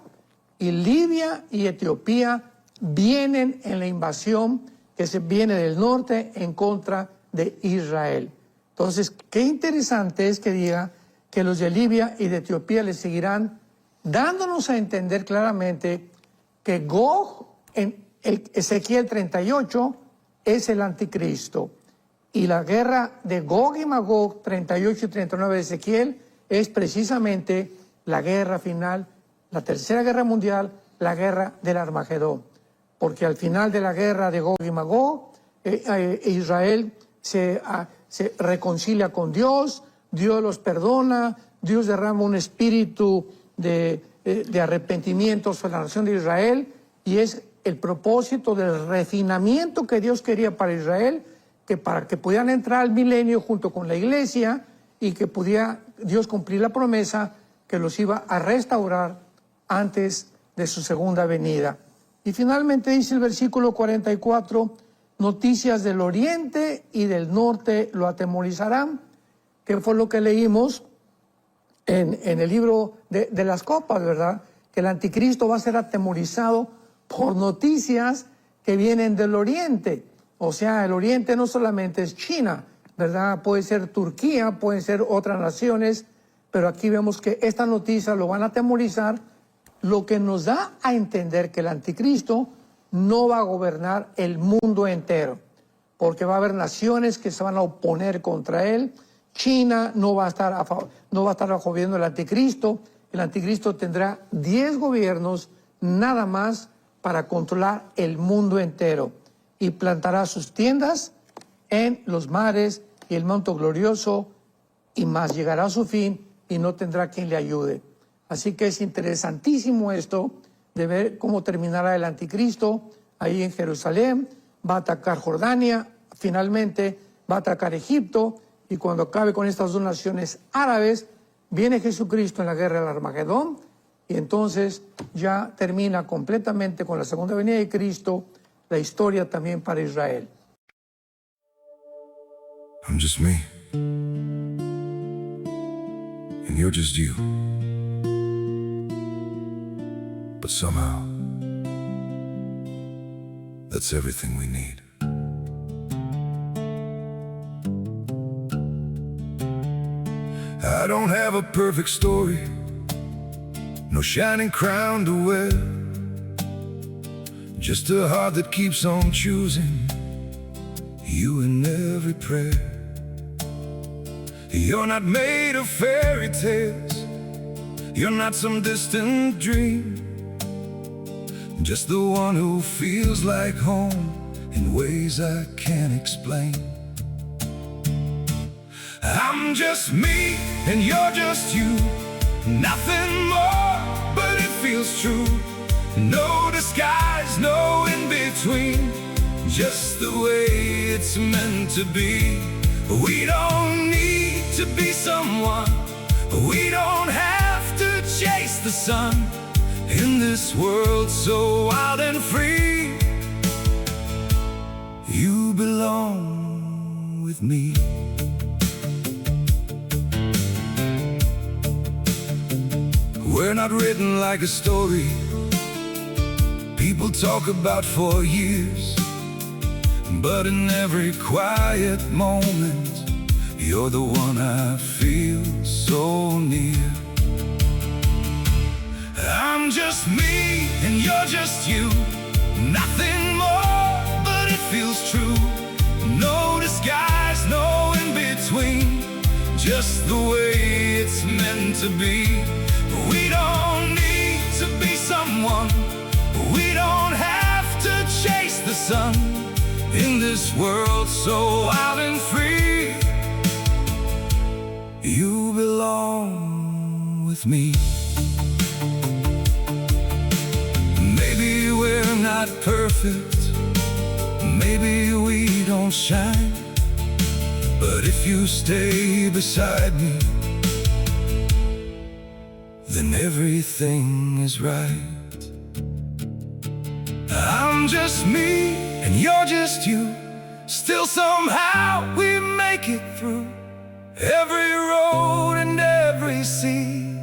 y Libia y Etiopía vienen en la invasión que se viene del norte en contra de Israel. Entonces, qué interesante es que diga que los de Libia y de Etiopía le seguirán, dándonos a entender claramente que Gog, en Ezequiel 38, es el anticristo. Y la guerra de Gog y Magog, 38 y 39 de Ezequiel, es precisamente la guerra final, la tercera guerra mundial, la guerra del Armagedón. Porque al final de la guerra de Gog y Magog, Israel se reconcilia con Dios, Dios los perdona, Dios derrama un espíritu de arrepentimiento sobre la nación de Israel, y es el propósito del refinamiento que Dios quería para Israel, que para que pudieran entrar al milenio junto con la iglesia y que pudiera Dios cumplir la promesa que los iba a restaurar antes de su segunda venida. Y finalmente dice el versículo 44, noticias del oriente y del norte lo atemorizarán, que fue lo que leímos en el libro de las copas, ¿verdad? Que el anticristo va a ser atemorizado por noticias que vienen del oriente. O sea, el oriente no solamente es China, ¿verdad? Puede ser Turquía, pueden ser otras naciones, pero aquí vemos que esta noticia lo van a atemorizar, lo que nos da a entender que el anticristo no va a gobernar el mundo entero, porque va a haber naciones que se van a oponer contra él. China no va a estar bajo gobierno del anticristo. El anticristo tendrá 10 gobiernos nada más para controlar el mundo entero, y plantará sus tiendas en los mares y el monte glorioso, y más llegará a su fin y no tendrá quien le ayude. Así que es interesantísimo esto de ver cómo terminará el anticristo ahí en Jerusalén. Va a atacar Jordania, finalmente va a atacar Egipto, y cuando acabe con estas dos naciones árabes, viene Jesucristo en la guerra del Armagedón, y entonces ya termina completamente con la segunda venida de Cristo la historia también para Israel. I'm just me, and you're just you. But somehow, that's everything we need. I don't have a perfect story, no shining crown to wear, just a heart that keeps on choosing you in every prayer. You're not made of fairy tales, you're not some distant dream, just the one who feels like home in ways I can't explain. I'm just me and you're just you, nothing more, but it feels true. No disguise, no in-between, just the way it's meant to be. We don't need to be someone, we don't have to chase the sun. In this world so wild and free, you belong with me. We're not written like a story people talk about for years, but in every quiet moment, you're the one I feel so near. I'm just me and you're just you, nothing more, but it feels true. No disguise, no in-between, just the way it's meant to be. We don't need to be someone, we don't have to chase the sun. In this world so wild and free, you belong with me. Maybe we're not perfect, maybe we don't shine, but if you stay beside me, then everything is right. I'm just me and you're just you, still somehow we make it through every road and every sea.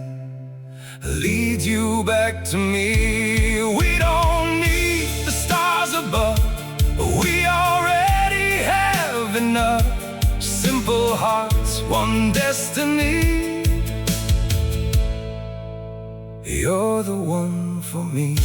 Lead you back to me. We don't need the stars above, we already have enough. Simple hearts, one destiny. You're the one for me.